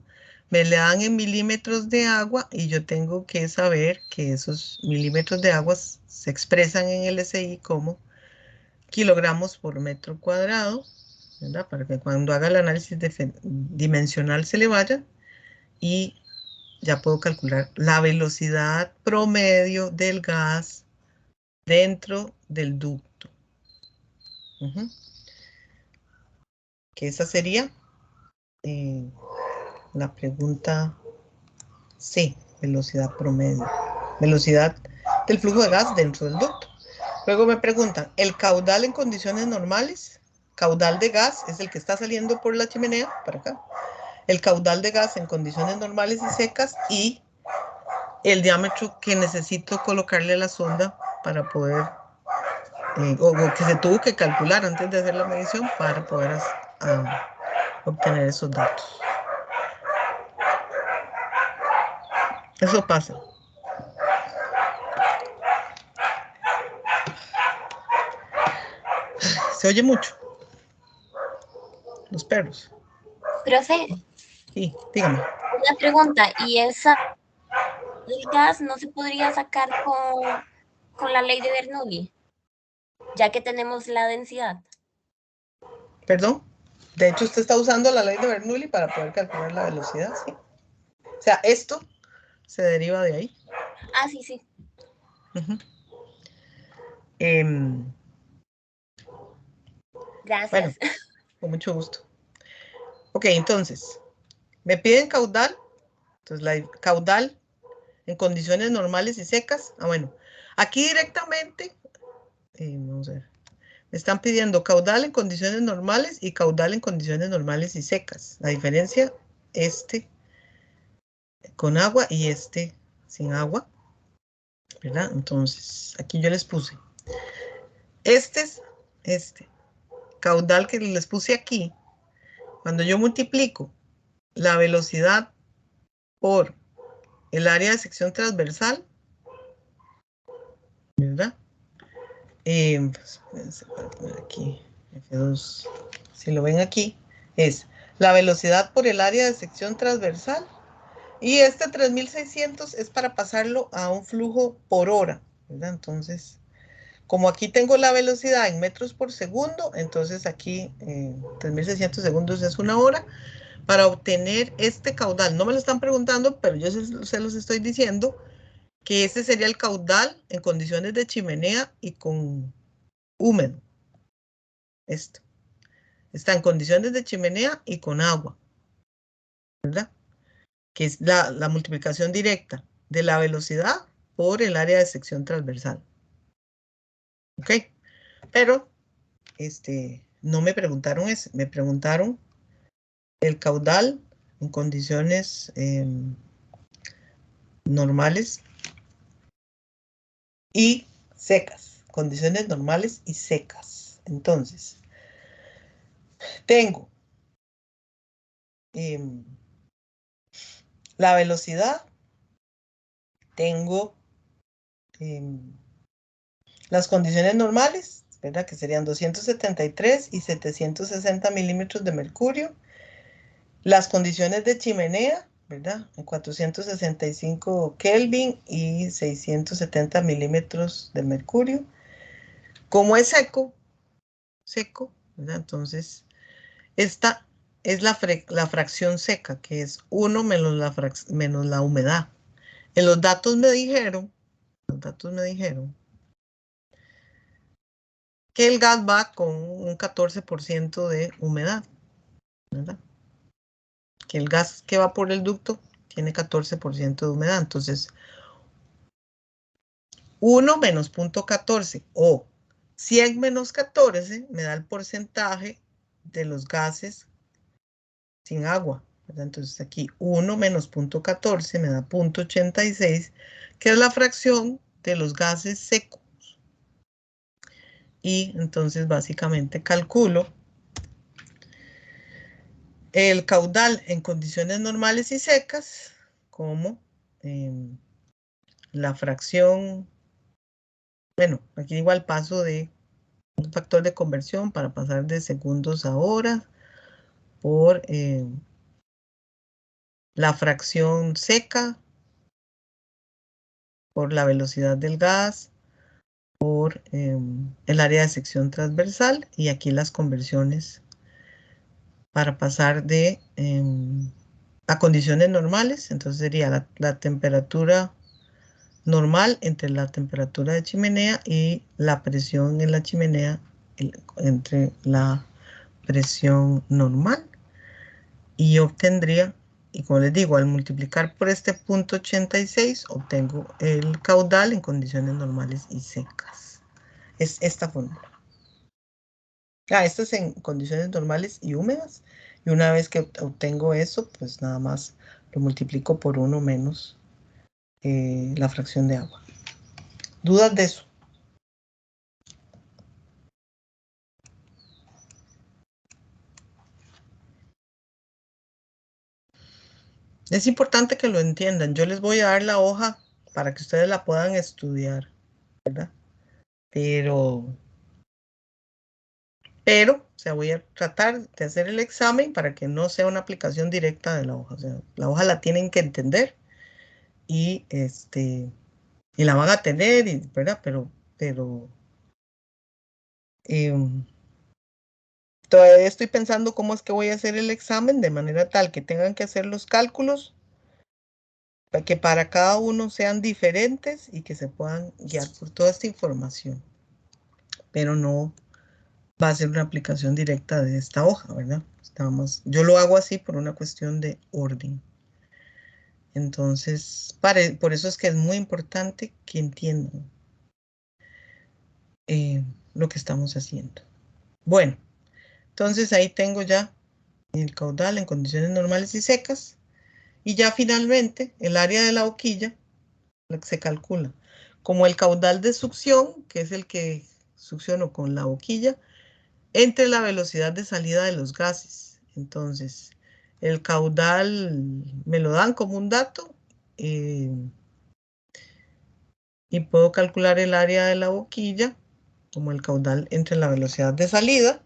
[SPEAKER 1] me le dan en milímetros de agua y yo tengo que saber que esos milímetros de agua se expresan en el SI como kilogramos por metro cuadrado, ¿verdad? Para que cuando haga el análisis dimensional se le vaya, y ya puedo calcular la velocidad promedio del gas dentro del ducto. Que esa sería la pregunta C, velocidad promedio. Velocidad del flujo de gas dentro del ducto. Luego me preguntan, ¿el caudal en condiciones normales? Caudal de gas es el que está saliendo por la chimenea, para acá. El caudal de gas en condiciones normales y secas y el diámetro que necesito colocarle a la sonda para poder, o que se tuvo que calcular antes de hacer la medición para poder obtener esos datos. Eso pasa. Se oye mucho. Los perros.
[SPEAKER 3] Profe,
[SPEAKER 1] Sí, dígame.
[SPEAKER 3] una pregunta, ¿y esa el gas no se podría sacar con la ley de Bernoulli, ya que tenemos la densidad?
[SPEAKER 1] Perdón. De hecho, usted está usando la ley de Bernoulli para poder calcular la velocidad, ¿sí? O sea, esto se deriva de ahí.
[SPEAKER 3] Ah, sí, sí.
[SPEAKER 1] Uh-huh. Bueno,
[SPEAKER 3] Gracias.
[SPEAKER 1] con mucho gusto. Ok, entonces, me piden caudal. Entonces, la caudal en condiciones normales y secas. Ah, bueno, aquí directamente, vamos a ver, me están pidiendo caudal en condiciones normales y caudal en condiciones normales y secas. La diferencia, este con agua y este sin agua, ¿verdad? Entonces, aquí yo les puse. Este caudal que les puse aquí, cuando yo multiplico la velocidad por el área de sección transversal, ¿verdad? Pues, aquí, F2, si lo ven aquí, es la velocidad por el área de sección transversal y este 3600 es para pasarlo a un flujo por hora, ¿verdad? Entonces, como aquí tengo la velocidad en metros por segundo, entonces aquí 3600 segundos es una hora. Para obtener este caudal, no me lo están preguntando, pero yo se los estoy diciendo, que este sería el caudal en condiciones de chimenea y con húmedo. Esto está en condiciones de chimenea y con agua, ¿verdad? Que es la multiplicación directa de la velocidad por el área de sección transversal. ¿Ok? Pero no me preguntaron eso, me preguntaron el caudal en condiciones normales y secas. Condiciones normales y secas. Entonces, tengo la velocidad, tengo las condiciones normales, ¿verdad? Que serían 273 y 760 milímetros de mercurio. Las condiciones de chimenea, ¿verdad? En 465 Kelvin y 670 milímetros de mercurio. Como es seco, ¿verdad? Entonces, esta es la fracción seca, que es 1 menos la humedad. En los datos me dijeron que el gas va con un 14% de humedad, ¿verdad? Que el gas que va por el ducto tiene 14% de humedad. Entonces, 1 menos 0.14 o 100 menos 14 me da el porcentaje de los gases sin agua, ¿verdad? Entonces aquí 1 menos 0.14 me da 0.86, que es la fracción de los gases secos. Y entonces básicamente calculo el caudal en condiciones normales y secas como la fracción, bueno, aquí igual paso de un factor de conversión para pasar de segundos a horas por la fracción seca, por la velocidad del gas, por el área de sección transversal y aquí las conversiones para pasar de a condiciones normales. Entonces sería la temperatura normal entre la temperatura de chimenea y la presión en la chimenea entre la presión normal y obtendría, y como les digo, al multiplicar por este punto 86 obtengo el caudal en condiciones normales y secas. Es esta fórmula. Esto es en condiciones normales y húmedas. Y una vez que obtengo eso, pues nada más lo multiplico por 1 menos la fracción de agua. ¿Dudas de eso? Es importante que lo entiendan. Yo les voy a dar la hoja para que ustedes la puedan estudiar, ¿verdad? Pero, o sea, voy a tratar de hacer el examen para que no sea una aplicación directa de la hoja. O sea, la hoja la tienen que entender y y la van a tener, ¿verdad? Pero em, todavía estoy pensando cómo es que voy a hacer el examen de manera tal que tengan que hacer los cálculos, para que para cada uno sean diferentes y que se puedan guiar por toda esta información. Pero no va a ser una aplicación directa de esta hoja, ¿verdad? Yo lo hago así por una cuestión de orden. Entonces, por eso es que es muy importante que entiendan lo que estamos haciendo. Bueno, entonces ahí tengo ya el caudal en condiciones normales y secas. Y ya finalmente el área de la boquilla se calcula como el caudal de succión, que es el que succiono con la boquilla, entre la velocidad de salida de los gases. Entonces, el caudal me lo dan como un dato eh, y puedo calcular el área de la boquilla como el caudal entre la velocidad de salida.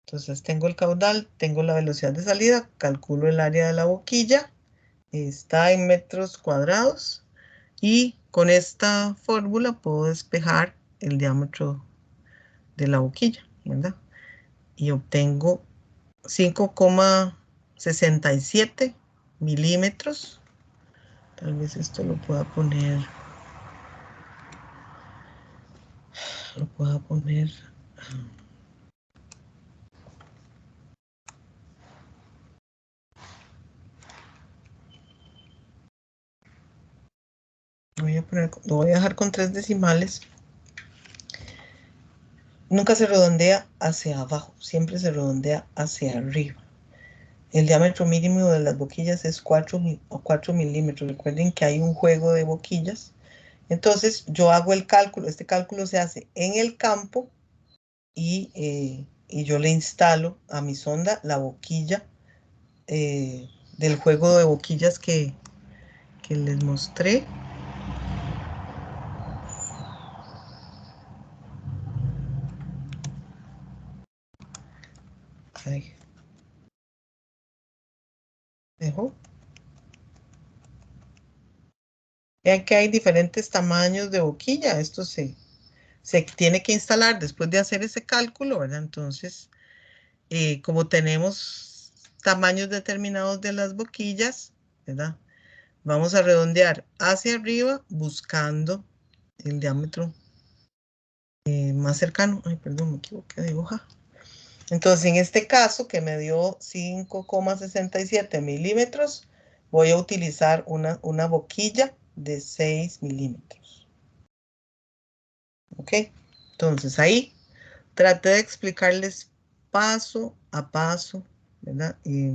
[SPEAKER 1] Entonces tengo el caudal, tengo la velocidad de salida, calculo el área de la boquilla, está en metros cuadrados y con esta fórmula puedo despejar el diámetro de la boquilla, ¿verdad? Y obtengo 5,67 milímetros. Tal vez esto lo pueda poner, lo voy a dejar con 3 decimales. Nunca se redondea hacia abajo, siempre se redondea hacia arriba. El diámetro mínimo de las boquillas es 4 milímetros. Recuerden que hay un juego de boquillas. Entonces yo hago el cálculo, este cálculo se hace en el campo y yo le instalo a mi sonda la boquilla del juego de boquillas que les mostré. Ahí. Dejo. Vean que hay diferentes tamaños de boquilla. Esto se tiene que instalar después de hacer ese cálculo, ¿verdad? Entonces, como tenemos tamaños determinados de las boquillas, ¿verdad? Vamos a redondear hacia arriba buscando el diámetro más cercano. Ay, perdón, me equivoqué de hoja. Entonces, en este caso, que me dio 5,67 milímetros, voy a utilizar una boquilla de 6 milímetros. ¿Ok? Entonces, ahí traté de explicarles paso a paso, ¿verdad? Y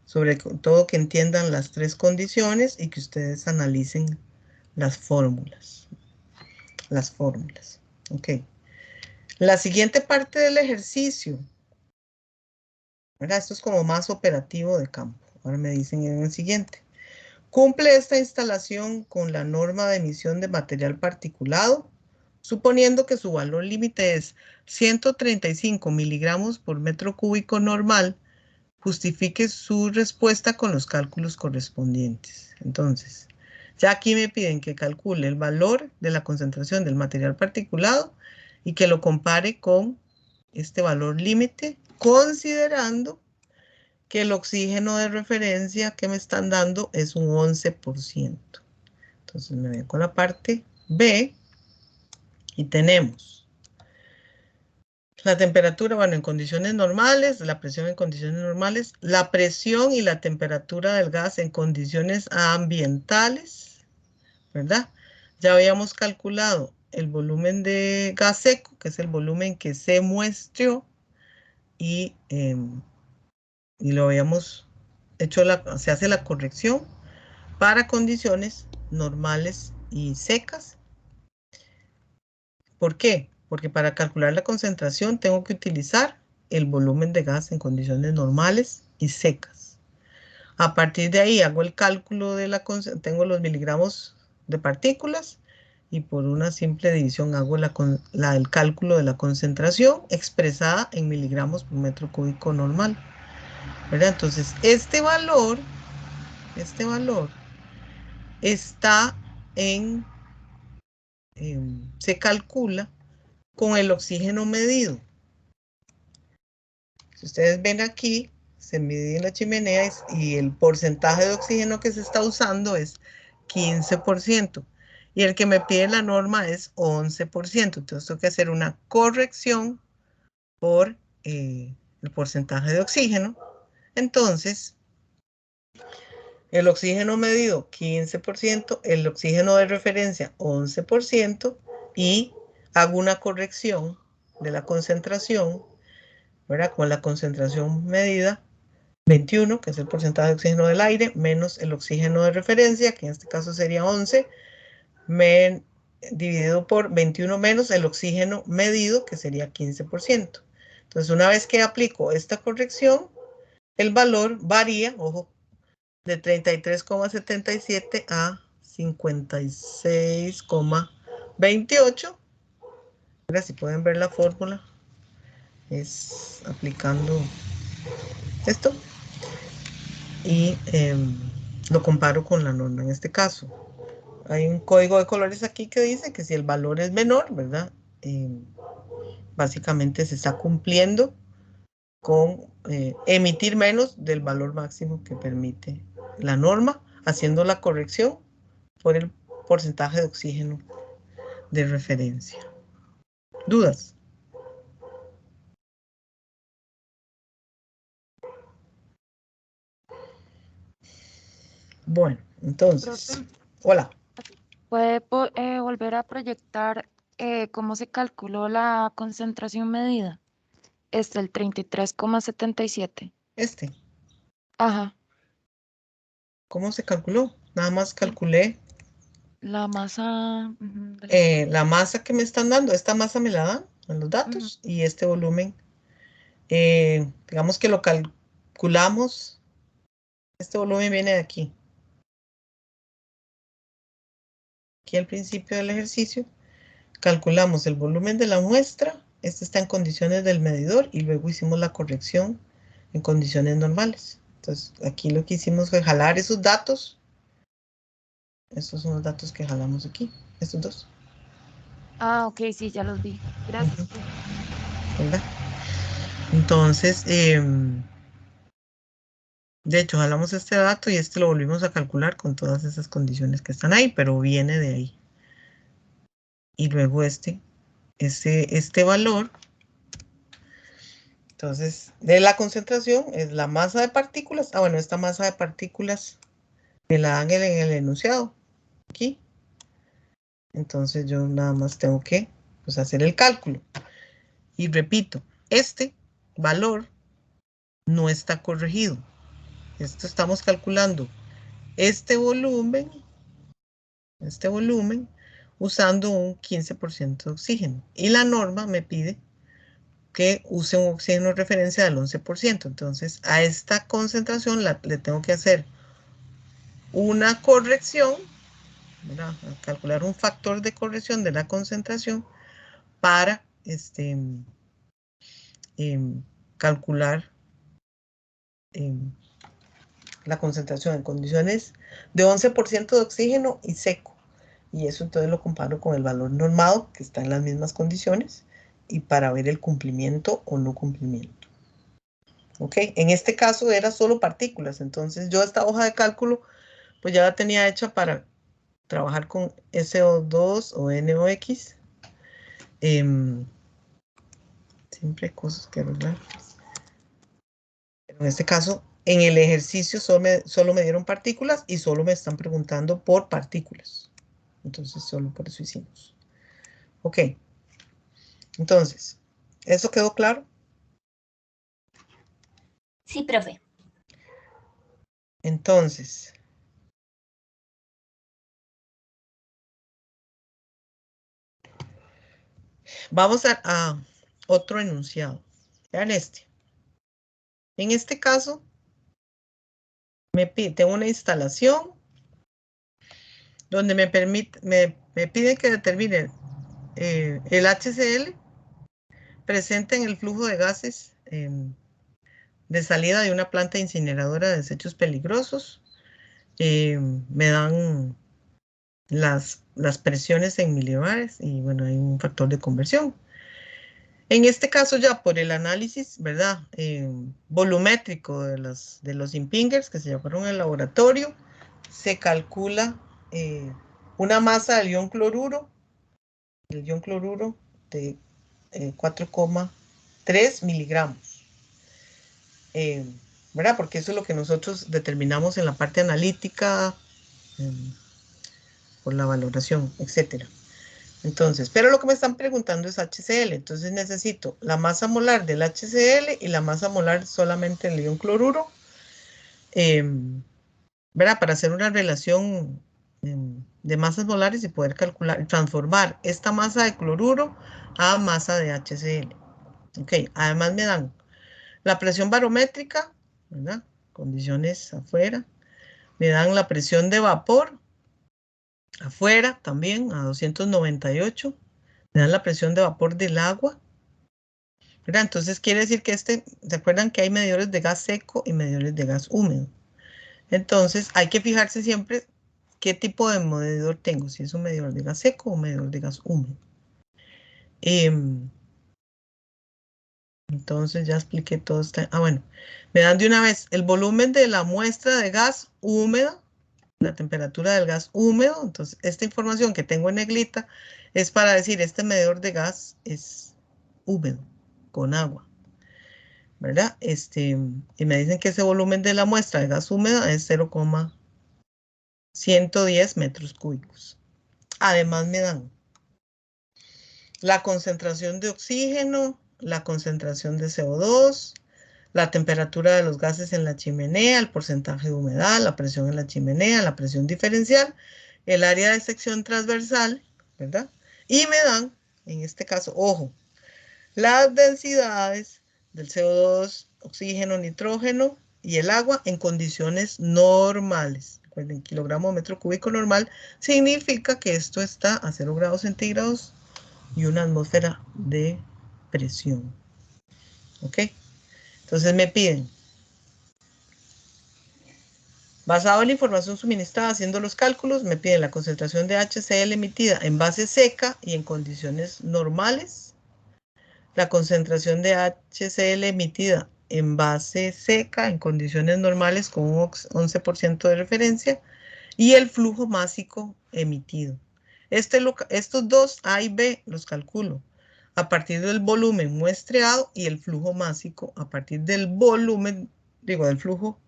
[SPEAKER 1] sobre todo que entiendan las 3 condiciones y que ustedes analicen las fórmulas. Ok. La siguiente parte del ejercicio, ¿verdad? Esto es como más operativo de campo. Ahora me dicen en el siguiente. Cumple esta instalación con la norma de emisión de material particulado, suponiendo que su valor límite es 135 miligramos por metro cúbico normal. Justifique su respuesta con los cálculos correspondientes. Entonces, ya aquí me piden que calcule el valor de la concentración del material particulado y que lo compare con este valor límite, considerando que el oxígeno de referencia que me están dando es un 11%. Entonces me voy con la parte B y tenemos la temperatura, bueno, en condiciones normales, la presión en condiciones normales, la presión y la temperatura del gas en condiciones ambientales, ¿verdad? Ya habíamos calculado el volumen de gas seco, que es el volumen que se muestreó, y lo habíamos hecho, se hace la corrección para condiciones normales y secas. ¿Por qué? Porque para calcular la concentración tengo que utilizar el volumen de gas en condiciones normales y secas. A partir de ahí hago el cálculo de tengo los miligramos de partículas y por una simple división hago el cálculo de la concentración expresada en miligramos por metro cúbico normal, ¿verdad? Entonces, este valor está se calcula con el oxígeno medido. Si ustedes ven aquí, se mide en la chimenea y el porcentaje de oxígeno que se está usando es 15%. Y el que me pide la norma es 11%. Entonces tengo que hacer una corrección por el porcentaje de oxígeno. Entonces, el oxígeno medido 15%, el oxígeno de referencia 11% y hago una corrección de la concentración, ¿verdad? Con la concentración medida 21, que es el porcentaje de oxígeno del aire, menos el oxígeno de referencia, que en este caso sería 11, dividido por 21 menos el oxígeno medido, que sería 15%. Entonces, una vez que aplico esta corrección, el valor varía, ojo, de 33,77 a 56,28. Ahora, si pueden ver la fórmula, es aplicando esto y lo comparo con la norma en este caso. Hay un código de colores aquí que dice que si el valor es menor, ¿verdad? Básicamente se está cumpliendo con emitir menos del valor máximo que permite la norma, haciendo la corrección por el porcentaje de oxígeno de referencia. ¿Dudas? Bueno, entonces,
[SPEAKER 2] Profe,
[SPEAKER 1] hola.
[SPEAKER 2] ¿puede volver a proyectar cómo se calculó la concentración medida? El 33,77. Ajá,
[SPEAKER 1] ¿Cómo se calculó? Nada más calculé
[SPEAKER 2] la masa del
[SPEAKER 1] la masa que me están dando. Esta masa me la dan en los
[SPEAKER 2] ujú.
[SPEAKER 1] datos y este volumen, digamos que lo calculamos. Este volumen viene de aquí. Aquí al principio del ejercicio, calculamos el volumen de la muestra. Este está en condiciones del medidor y luego hicimos la corrección en condiciones normales. Entonces, aquí lo que hicimos fue jalar esos datos. Estos son los datos que jalamos aquí, estos dos.
[SPEAKER 2] Ah, ok, sí, ya los vi. Gracias, profe.
[SPEAKER 1] ¿Verdad? Entonces, de hecho, jalamos este dato y este lo volvimos a calcular con todas esas condiciones que están ahí, pero viene de ahí. Y luego este valor, entonces, de la concentración es la masa de partículas. Ah, bueno, esta masa de partículas me la dan en el enunciado, aquí. Entonces yo nada más tengo que pues, hacer el cálculo. Y repito, este valor no está corregido. Esto estamos calculando este volumen, usando un 15% de oxígeno. Y la norma me pide que use un oxígeno de referencia del 11%. Entonces, a esta concentración le tengo que hacer una corrección, ¿verdad? Calcular un factor de corrección de la concentración para calcular la concentración en condiciones de 11% de oxígeno y seco. Y eso entonces lo comparo con el valor normado, que está en las mismas condiciones, y para ver el cumplimiento o no cumplimiento. ¿Ok? En este caso era solo partículas, entonces yo esta hoja de cálculo pues ya la tenía hecha para trabajar con SO2 o NOx. Siempre hay cosas que arreglar. En este caso, en el ejercicio solo me dieron partículas y solo me están preguntando por partículas. Entonces, solo por eso hicimos. Ok. Entonces, ¿eso quedó claro?
[SPEAKER 3] Sí, profe.
[SPEAKER 1] Entonces, vamos a otro enunciado. Vean este. En este caso, tengo una instalación donde me pide que determine el HCl presente en el flujo de gases de salida de una planta incineradora de desechos peligrosos. Me dan las presiones en milibares y bueno, hay un factor de conversión. En este caso ya por el análisis, ¿verdad? Volumétrico de los impingers que se llevaron al laboratorio, se calcula una masa del ion cloruro, de 4,3 miligramos. ¿Verdad? Porque eso es lo que nosotros determinamos en la parte analítica, por la valoración, etcétera. Entonces, pero lo que me están preguntando es HCl, entonces necesito la masa molar del HCl y la masa molar solamente del ion cloruro, ¿verdad? Para hacer una relación de masas molares y poder calcular, transformar esta masa de cloruro a masa de HCl. Ok, además me dan la presión barométrica, ¿verdad? Condiciones afuera. Me dan la presión de vapor afuera también a 298. Me dan la presión de vapor del agua, ¿verdad? Entonces quiere decir que ¿se acuerdan que hay medidores de gas seco y medidores de gas húmedo? Entonces hay que fijarse siempre qué tipo de medidor tengo, si es un medidor de gas seco o un medidor de gas húmedo. Entonces ya expliqué todo esto. Bueno, me dan de una vez el volumen de la muestra de gas húmedo, la temperatura del gas húmedo. Entonces esta información que tengo en negrita es para decir este medidor de gas es húmedo, con agua, ¿verdad? Y me dicen que ese volumen de la muestra de gas húmedo es 0,110 metros cúbicos. Además me dan la concentración de oxígeno, la concentración de CO2, la temperatura de los gases en la chimenea, el porcentaje de humedad, la presión en la chimenea, la presión diferencial, el área de sección transversal, ¿verdad? Y me dan, en este caso, ojo, las densidades del CO2, oxígeno, nitrógeno y el agua en condiciones normales. Recuerden, kilogramo metro cúbico normal significa que esto está a 0 grados centígrados y una atmósfera de presión. ¿Ok? Entonces me piden, basado en la información suministrada haciendo los cálculos, me piden la concentración de HCl emitida en base seca y en condiciones normales, la concentración de HCl emitida en base seca en condiciones normales con un 11% de referencia y el flujo másico emitido. Estos dos A y B los calculo a partir del volumen muestreado y el flujo másico a partir del volumen, del flujo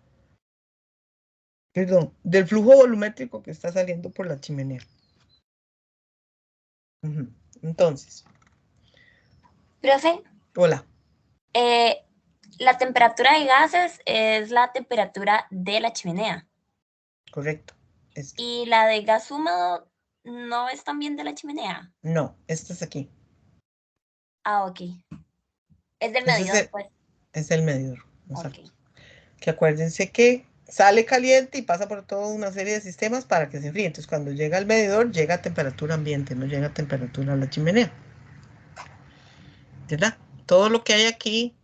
[SPEAKER 1] volumétrico que está saliendo por la chimenea. Entonces.
[SPEAKER 3] Profe.
[SPEAKER 1] Hola.
[SPEAKER 3] La temperatura de gases es la temperatura de la chimenea.
[SPEAKER 1] Correcto.
[SPEAKER 3] ¿Y la de gas húmedo no es también de la chimenea?
[SPEAKER 1] No, esta es aquí.
[SPEAKER 3] Ah, ok. Es del medidor, pues.
[SPEAKER 1] Es el medidor, exacto.
[SPEAKER 3] Okay.
[SPEAKER 1] Que acuérdense que sale caliente y pasa por toda una serie de sistemas para que se enfríe. Entonces, cuando llega al medidor, llega a temperatura ambiente, no llega a temperatura a la chimenea. ¿Verdad? Todo lo que hay aquí,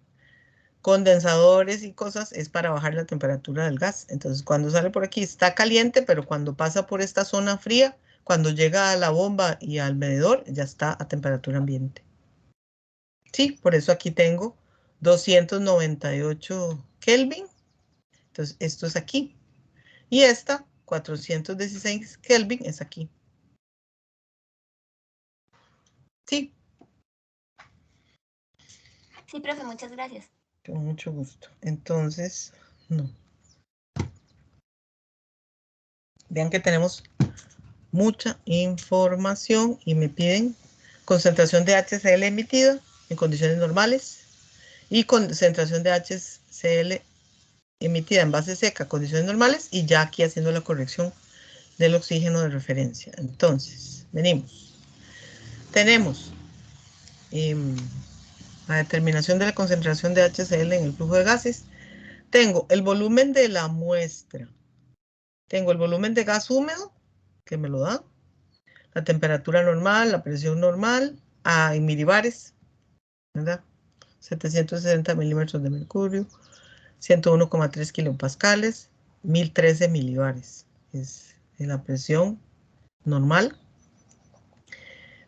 [SPEAKER 1] condensadores y cosas, es para bajar la temperatura del gas. Entonces, cuando sale por aquí está caliente, pero cuando pasa por esta zona fría, cuando llega a la bomba y al medidor, ya está a temperatura ambiente. Sí, por eso aquí tengo 298 Kelvin. Entonces, esto es aquí. Y esta, 416 Kelvin, es aquí. Sí.
[SPEAKER 3] Sí, profe, muchas gracias.
[SPEAKER 1] Con mucho gusto. Entonces, no. Vean que tenemos mucha información y me piden concentración de HCl emitida en condiciones normales y concentración de HCl emitida en base seca, condiciones normales, y ya aquí haciendo la corrección del oxígeno de referencia. Entonces, venimos. Tenemos la determinación de la concentración de HCl en el flujo de gases. Tengo el volumen de la muestra Tengo el volumen de gas húmedo, que me lo da, la temperatura normal, la presión normal, en milibares, ¿verdad? 760 milímetros de mercurio, 101,3 kilopascales, 1013 milibares. Es la presión normal.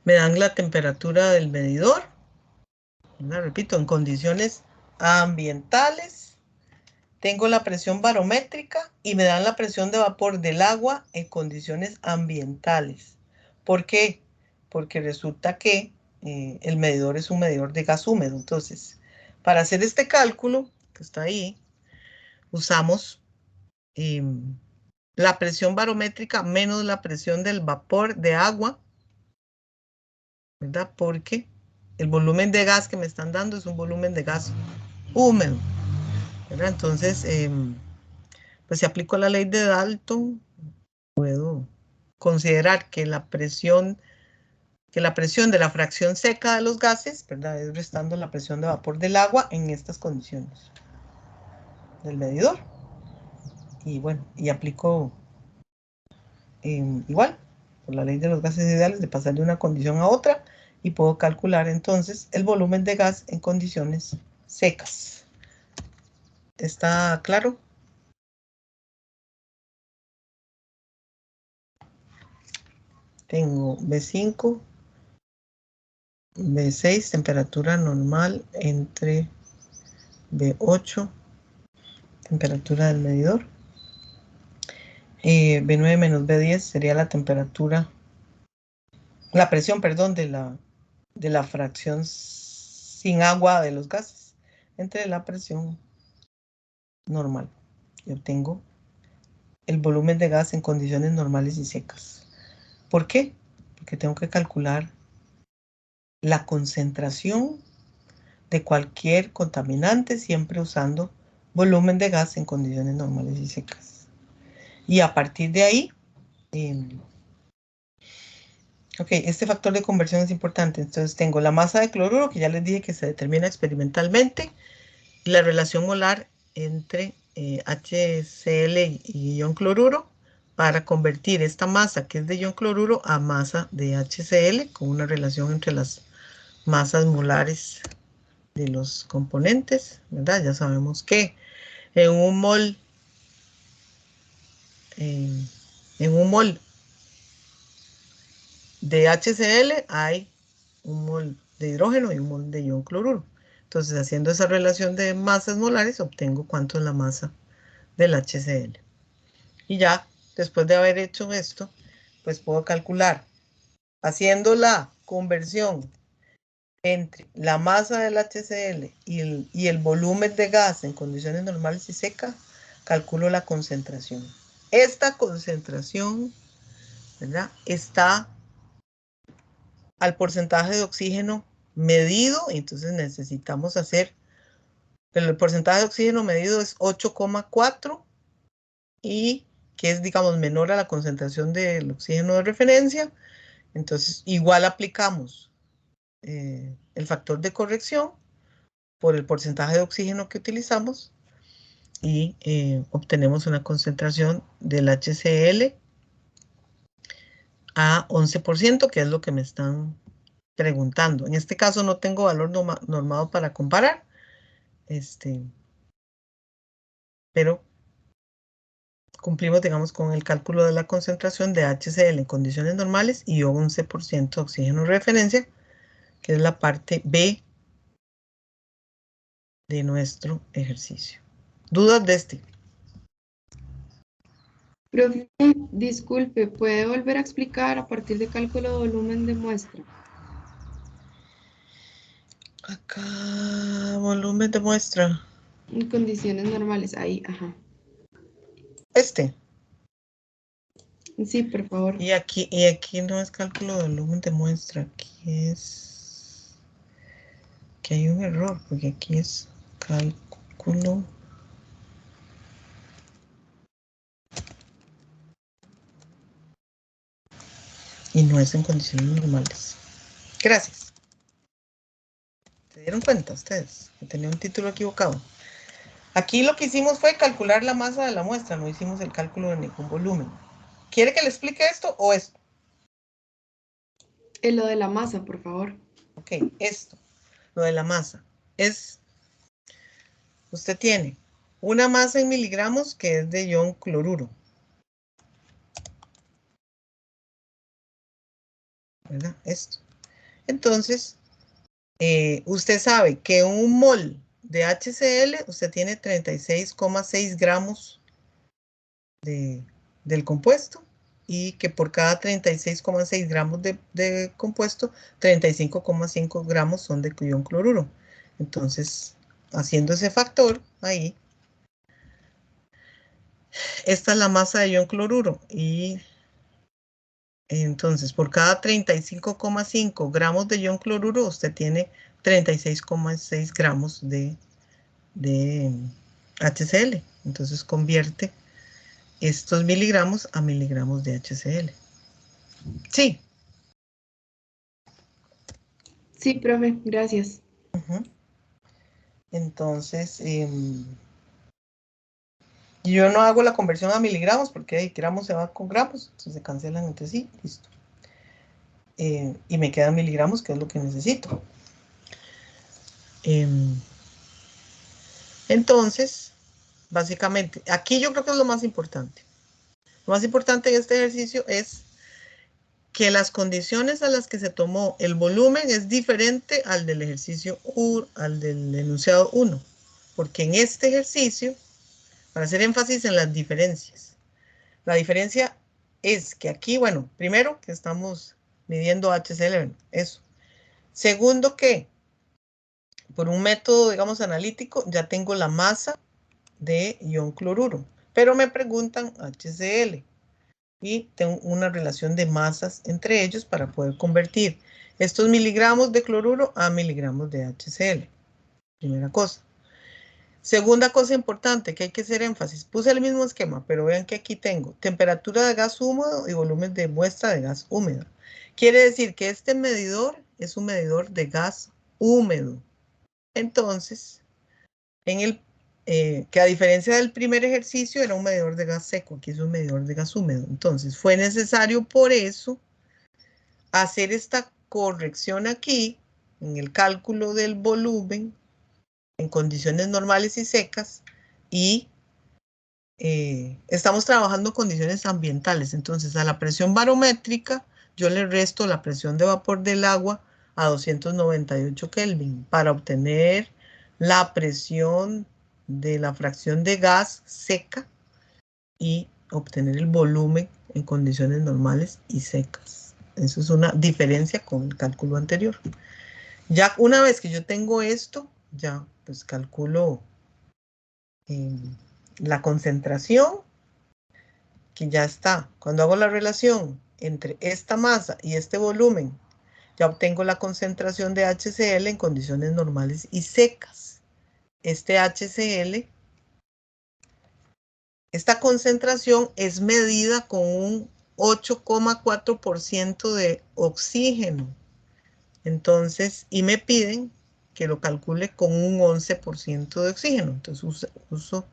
[SPEAKER 1] Me dan la temperatura del medidor, ¿verdad? Repito, en condiciones ambientales. Tengo la presión barométrica y me dan la presión de vapor del agua en condiciones ambientales. ¿Por qué? Porque resulta que el medidor es un medidor de gas húmedo. Entonces, para hacer este cálculo, que está ahí, usamos la presión barométrica menos la presión del vapor de agua, ¿verdad? Porque el volumen de gas que me están dando es un volumen de gas húmedo, ¿verdad? Entonces, pues si aplico la ley de Dalton, puedo considerar que la presión de la fracción seca de los gases, ¿verdad? Es restando la presión de vapor del agua en estas condiciones del medidor. Y bueno, y aplico igual, por la ley de los gases ideales, de pasar de una condición a otra, y puedo calcular entonces el volumen de gas en condiciones secas. ¿Está claro? Tengo B5, B6, temperatura normal entre B8, temperatura del medidor. B9 menos B10 sería la temperatura, la presión, perdón, de la fracción sin agua de los gases entre la presión normal. Y obtengo el volumen de gas en condiciones normales y secas. ¿Por qué? Porque tengo que calcular la concentración de cualquier contaminante siempre usando volumen de gas en condiciones normales y secas. Y a partir de ahí, ok, este factor de conversión es importante. Entonces tengo la masa de cloruro, que ya les dije que se determina experimentalmente, y la relación molar entre HCl y ion cloruro, para convertir esta masa que es de ion cloruro a masa de HCl, con una relación entre las masas molares de los componentes, ¿verdad? Ya sabemos que en un mol de HCl hay un mol de hidrógeno y un mol de ion cloruro. Entonces, haciendo esa relación de masas molares, obtengo cuánto es la masa del HCl. Y ya, después de haber hecho esto, pues puedo calcular, haciendo la conversión entre la masa del HCl y el volumen de gas en condiciones normales y secas, calculo la concentración. Esta concentración, ¿verdad?, está al porcentaje de oxígeno medido, entonces necesitamos hacer, el porcentaje de oxígeno medido es 8,4 y que es, digamos, menor a la concentración del oxígeno de referencia. Entonces, igual aplicamos el factor de corrección por el porcentaje de oxígeno que utilizamos y obtenemos una concentración del HCl a 11%, que es lo que me están preguntando. En este caso no tengo valor normado para comparar, pero cumplimos, digamos, con el cálculo de la concentración de HCl en condiciones normales y 11% oxígeno de referencia, que es la parte B de nuestro ejercicio. ¿Dudas de este?
[SPEAKER 4] Profe, disculpe, ¿puede volver a explicar a partir de cálculo de volumen de muestra?
[SPEAKER 1] Acá, volumen de muestra.
[SPEAKER 4] En condiciones normales, ahí, ajá. Sí, por favor.
[SPEAKER 1] Y aquí no es cálculo de volumen de muestra, aquí es que hay un error, porque aquí es cálculo y no es en condiciones normales. Gracias. ¿Se dieron cuenta ustedes que tenía un título equivocado? Aquí lo que hicimos fue calcular la masa de la muestra, no hicimos el cálculo de ningún volumen. ¿Quiere que le explique esto o esto?
[SPEAKER 4] Lo de la masa, por favor.
[SPEAKER 1] Ok, esto, lo de la masa. Usted tiene una masa en miligramos que es de ion cloruro. ¿Verdad? Esto. Entonces, usted sabe que un mol de HCl, usted tiene 36,6 gramos del compuesto y que por cada 36,6 gramos de compuesto, 35,5 gramos son de ion cloruro. Entonces, haciendo ese factor ahí, esta es la masa de ion cloruro y entonces por cada 35,5 gramos de ion cloruro usted tiene 36,6 gramos de HCl. Entonces convierte estos miligramos a miligramos de HCl. Sí.
[SPEAKER 4] Sí, profe, gracias.
[SPEAKER 1] Entonces, yo no hago la conversión a miligramos porque gramos se va con gramos, entonces se cancelan entre sí, listo. Y me quedan miligramos, que es lo que necesito. Entonces, básicamente, aquí yo creo que es lo más importante. Lo más importante en este ejercicio es que las condiciones a las que se tomó el volumen es diferente al del ejercicio al del enunciado 1. Porque en este ejercicio, para hacer énfasis en las diferencias, la diferencia es que aquí, bueno, primero que estamos midiendo HCl, eso. Segundo que, por un método, digamos, analítico, ya tengo la masa de ion cloruro. Pero me preguntan HCl. Y tengo una relación de masas entre ellos para poder convertir estos miligramos de cloruro a miligramos de HCl. Primera cosa. Segunda cosa importante que hay que hacer énfasis. Puse el mismo esquema, pero vean que aquí tengo temperatura de gas húmedo y volumen de muestra de gas húmedo. Quiere decir que este medidor es un medidor de gas húmedo. Entonces, que a diferencia del primer ejercicio era un medidor de gas seco, aquí es un medidor de gas húmedo. Entonces, fue necesario por eso hacer esta corrección aquí en el cálculo del volumen en condiciones normales y secas y estamos trabajando en condiciones ambientales. Entonces, a la presión barométrica yo le resto la presión de vapor del agua a 298 Kelvin para obtener la presión de la fracción de gas seca y obtener el volumen en condiciones normales y secas. Eso es una diferencia con el cálculo anterior. Ya una vez que yo tengo esto, ya pues calculo la concentración, que ya está. Cuando hago la relación entre esta masa y este volumen, ya obtengo la concentración de HCl en condiciones normales y secas. Este HCl, esta concentración es medida con un 8,4% de oxígeno. Entonces, y me piden que lo calcule con un 11% de oxígeno. Entonces uso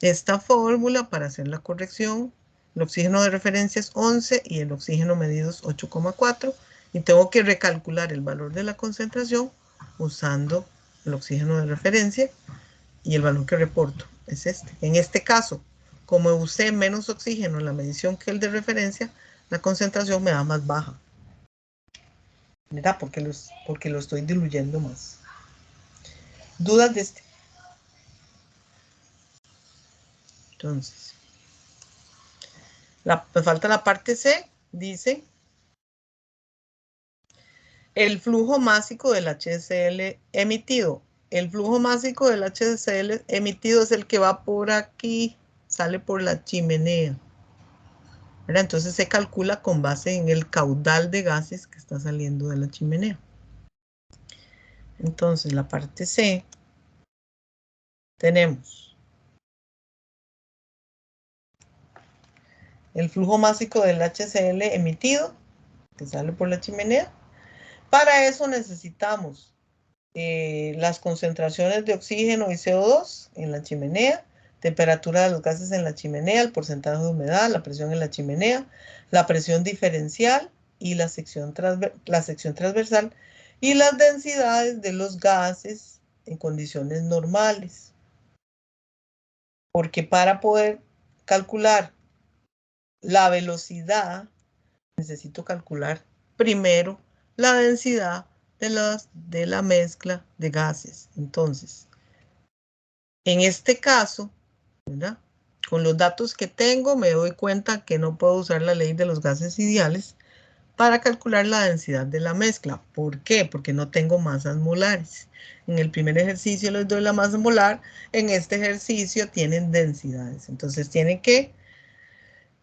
[SPEAKER 1] esta fórmula para hacer la corrección. El oxígeno de referencia es 11 y el oxígeno medido es 8,4. Y tengo que recalcular el valor de la concentración usando el oxígeno de referencia y el valor que reporto es este. En este caso, como usé menos oxígeno en la medición que el de referencia, la concentración me da más baja. ¿Verdad? Porque lo estoy diluyendo más. ¿Dudas de este? Entonces, me falta la parte C. Dice, el flujo másico del HCl emitido. El flujo másico del HCl emitido es el que va por aquí, sale por la chimenea. ¿Verdad? Entonces se calcula con base en el caudal de gases que está saliendo de la chimenea. Entonces, la parte C, tenemos el flujo másico del HCl emitido, que sale por la chimenea. Para eso necesitamos las concentraciones de oxígeno y CO2 en la chimenea, temperatura de los gases en la chimenea, el porcentaje de humedad, la presión en la chimenea, la presión diferencial y la sección transversal y las densidades de los gases en condiciones normales. Porque para poder calcular la velocidad, necesito calcular primero la densidad de la mezcla de gases. Entonces, en este caso, ¿verdad? Con los datos que tengo, me doy cuenta que no puedo usar la ley de los gases ideales para calcular la densidad de la mezcla. ¿Por qué? Porque no tengo masas molares. En el primer ejercicio les doy la masa molar, en este ejercicio tienen densidades. Entonces tienen que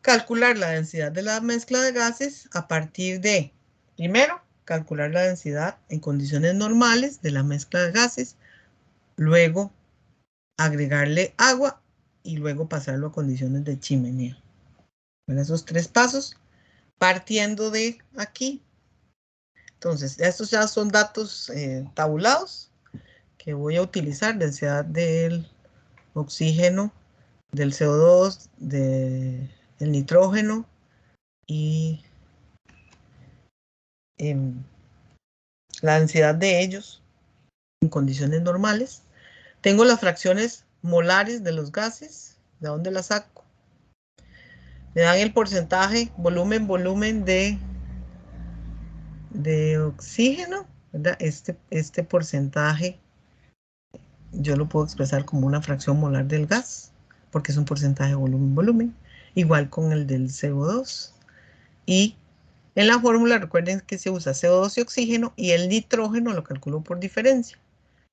[SPEAKER 1] calcular la densidad de la mezcla de gases a partir de, primero, calcular la densidad en condiciones normales de la mezcla de gases, luego agregarle agua y luego pasarlo a condiciones de chimenea. Con esos 3 pasos, partiendo de aquí. Entonces, estos ya son datos tabulados que voy a utilizar, densidad del oxígeno, del CO2, del nitrógeno y la densidad de ellos en condiciones normales. Tengo las fracciones molares de los gases. ¿De dónde las saco? Me dan el porcentaje, volumen de oxígeno, ¿verdad? Este porcentaje yo lo puedo expresar como una fracción molar del gas, porque es un porcentaje volumen, igual con el del CO2. Y en la fórmula recuerden que se usa CO2 y oxígeno, y el nitrógeno lo calculo por diferencia,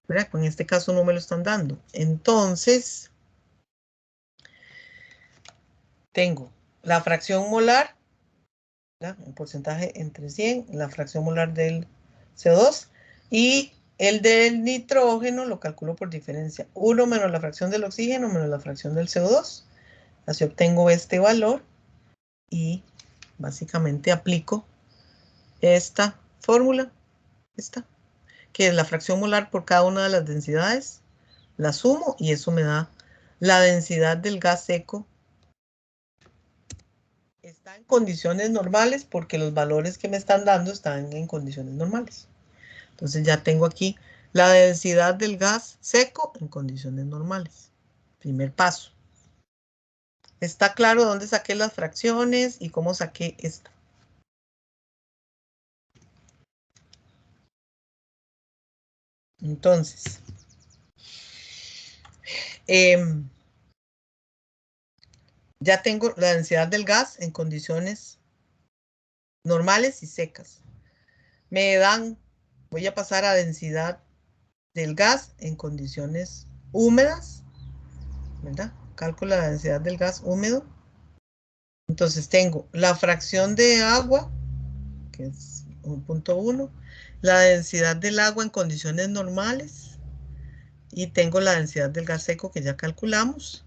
[SPEAKER 1] ¿verdad? En este caso no me lo están dando. Entonces, tengo la fracción molar, ¿verdad? Un porcentaje entre 100, la fracción molar del CO2, y el del nitrógeno lo calculo por diferencia. 1 menos la fracción del oxígeno menos la fracción del CO2. Así obtengo este valor y básicamente aplico esta fórmula, que es la fracción molar por cada una de las densidades. La sumo y eso me da la densidad del gas seco. Está en condiciones normales porque los valores que me están dando están en condiciones normales. Entonces ya tengo aquí la densidad del gas seco en condiciones normales. Primer paso. Está claro dónde saqué las fracciones y cómo saqué esta. Entonces, ya tengo la densidad del gas en condiciones normales y secas. Me dan, voy a pasar a densidad del gas en condiciones húmedas, ¿verdad? Calculo la densidad del gas húmedo. Entonces tengo la fracción de agua, que es 1.1, la densidad del agua en condiciones normales, y tengo la densidad del gas seco que ya calculamos.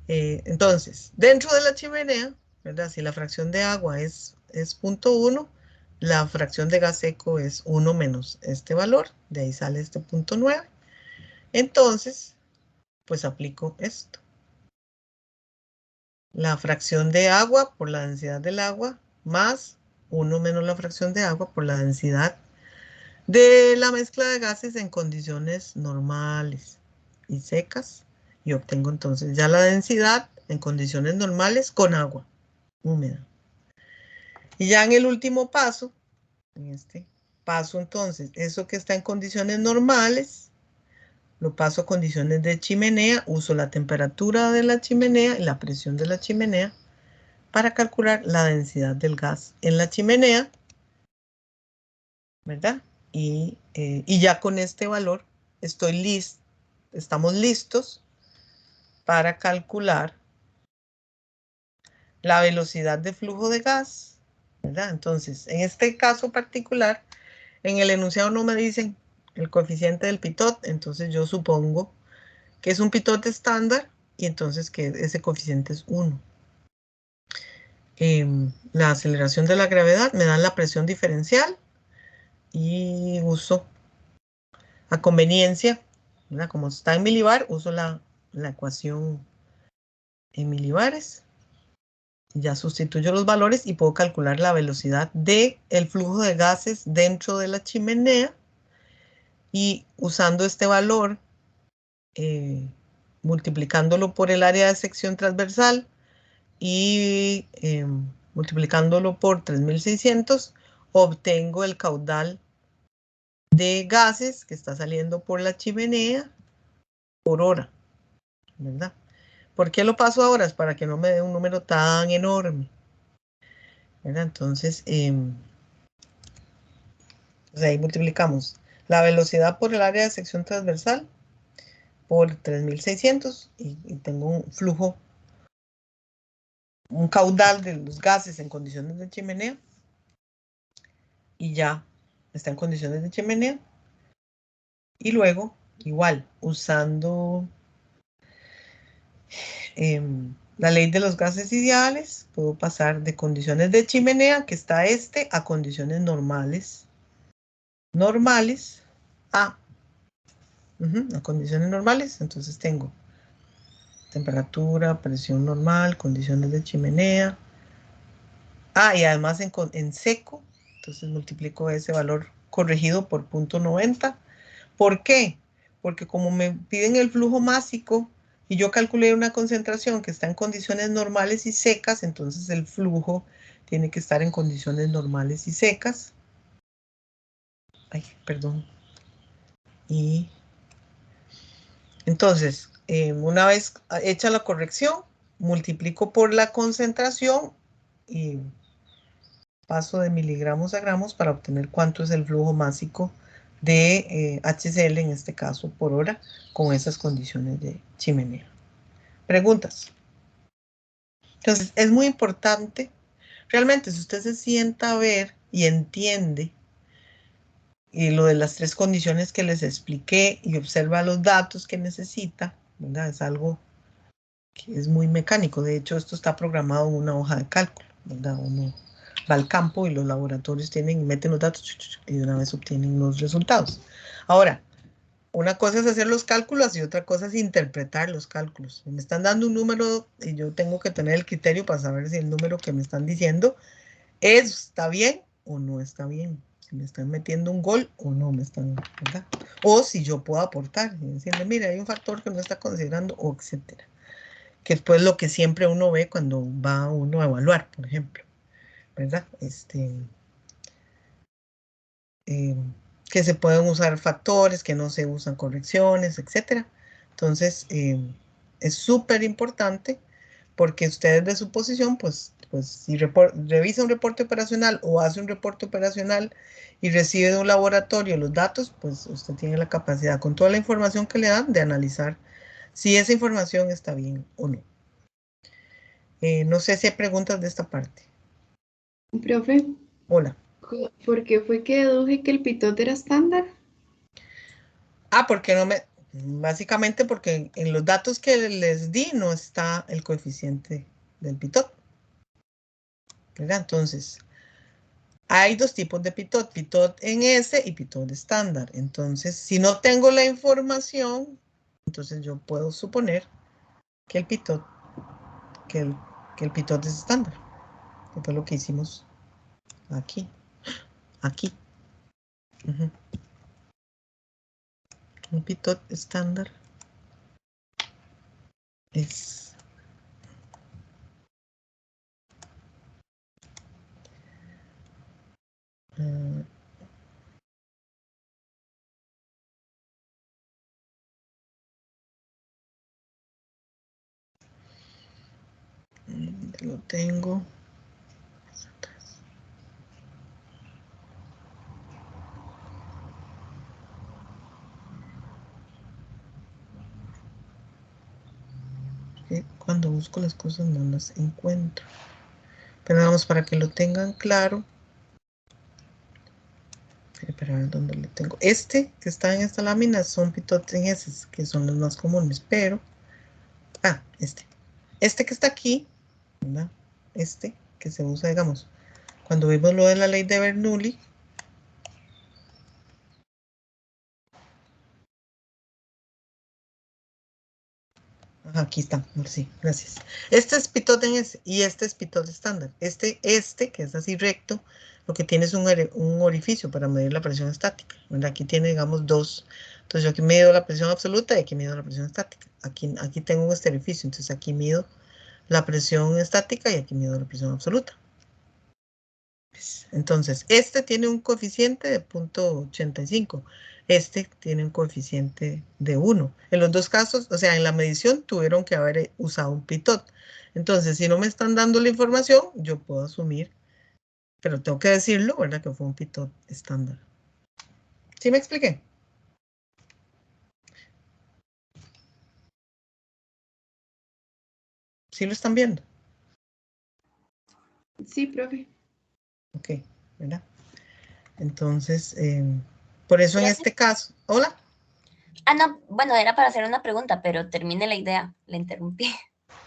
[SPEAKER 1] Entonces, dentro de la chimenea, ¿verdad? Si la fracción de agua es 0.1, la fracción de gas seco es 1 menos este valor, de ahí sale este 0.9. Entonces, pues aplico esto. La fracción de agua por la densidad del agua más 1 menos la fracción de agua por la densidad de la mezcla de gases en condiciones normales y secas. Y obtengo entonces ya la densidad en condiciones normales con agua húmeda. Y ya en el último paso, en este paso entonces, eso que está en condiciones normales, lo paso a condiciones de chimenea, uso la temperatura de la chimenea y la presión de la chimenea para calcular la densidad del gas en la chimenea, ¿verdad? Y ya con este valor estamos listos para calcular la velocidad de flujo de gas, ¿verdad? Entonces, en este caso particular, en el enunciado no me dicen el coeficiente del pitot, entonces yo supongo que es un pitot estándar y entonces que ese coeficiente es 1. La aceleración de la gravedad me dan la presión diferencial y uso a conveniencia, ¿verdad? Como está en milibar, uso la ecuación en milibares. Ya sustituyo los valores y puedo calcular la velocidad del flujo de gases dentro de la chimenea. Y usando este valor, multiplicándolo por el área de sección transversal y multiplicándolo por 3600, obtengo el caudal de gases que está saliendo por la chimenea por hora, ¿verdad? ¿Por qué lo paso a horas? Para que no me dé un número tan enorme, ¿verdad? Entonces, pues ahí multiplicamos la velocidad por el área de sección transversal por 3600 y tengo un flujo, un caudal de los gases en condiciones de chimenea y ya está en condiciones de chimenea. Y luego, igual, usando la ley de los gases ideales, puedo pasar de condiciones de chimenea, que está a condiciones normales. A condiciones normales. Entonces tengo temperatura, presión normal, condiciones de chimenea. Y además en seco, entonces multiplico ese valor corregido por 0.90. ¿Por qué? Porque como me piden el flujo másico y yo calculé una concentración que está en condiciones normales y secas, entonces el flujo tiene que estar en condiciones normales y secas. Ay, perdón. Y entonces, una vez hecha la corrección, multiplico por la concentración y paso de miligramos a gramos para obtener cuánto es el flujo másico de HCl, en este caso por hora, con esas condiciones de chimenea. Preguntas. Entonces, es muy importante, realmente, si usted se sienta a ver y entiende lo de las 3 condiciones que les expliqué y observa los datos que necesita, ¿verdad? Es algo que es muy mecánico. De hecho, esto está programado en una hoja de cálculo, ¿verdad? Uno va al campo y los laboratorios meten los datos y de una vez obtienen los resultados. Ahora, una cosa es hacer los cálculos y otra cosa es interpretar los cálculos. Me están dando un número y yo tengo que tener el criterio para saber si el número que me están diciendo está bien o no está bien. Si me están metiendo un gol o no me están, ¿verdad? O si yo puedo aportar y decirle, mira, hay un factor que no está considerando, o etcétera. Que es pues lo que siempre uno ve cuando va uno a evaluar, por ejemplo, ¿verdad? Que se pueden usar factores, que no se usan correcciones, etcétera. Entonces, es súper importante porque ustedes de su posición, pues si revisa un reporte operacional o hace un reporte operacional y recibe de un laboratorio los datos, pues usted tiene la capacidad, con toda la información que le dan, de analizar si esa información está bien o no. No sé si hay preguntas de esta parte.
[SPEAKER 4] Profe,
[SPEAKER 1] Hola.
[SPEAKER 4] ¿por qué fue que deduje que el pitot era estándar?
[SPEAKER 1] Porque básicamente porque en los datos que les di no está el coeficiente del pitot, ¿verdad? Entonces, hay 2 tipos de pitot en S y pitot estándar. Entonces, si no tengo la información, entonces yo puedo suponer que el pitot, que el pitot es estándar. Que fue lo que hicimos aquí. Un pitot estándar es lo tengo. Cuando busco las cosas no las encuentro. Pero vamos, para que lo tengan claro. Para ver dónde lo tengo. Que está en esta lámina son pitots en S, que son los más comunes, pero... Este que está aquí, ¿verdad? Que se usa, digamos, cuando vimos lo de la ley de Bernoulli, Aquí está, sí, gracias. Este es pitot en ese y este es pitot estándar. Este, que es así recto, lo que tiene es un orificio para medir la presión estática. ¿Verdad? Aquí tiene, digamos, dos. Entonces yo aquí mido la presión absoluta y aquí mido la presión estática. Aquí tengo este orificio, entonces aquí mido la presión estática y aquí mido la presión absoluta. Entonces, este tiene un coeficiente de 0.85. Este tiene un coeficiente de 1. En los dos casos, o sea, en la medición tuvieron que haber usado un pitot. Entonces, si no me están dando la información, yo puedo asumir, pero tengo que decirlo, ¿verdad? Que fue un pitot estándar. ¿Sí me expliqué? ¿Sí lo están viendo?
[SPEAKER 4] Sí, profe.
[SPEAKER 1] Ok, ¿verdad? Entonces, por eso en
[SPEAKER 3] Profe.
[SPEAKER 1] este caso, ¿hola?
[SPEAKER 3] Ah, no, bueno, era para hacer una pregunta, pero termine la idea, la interrumpí.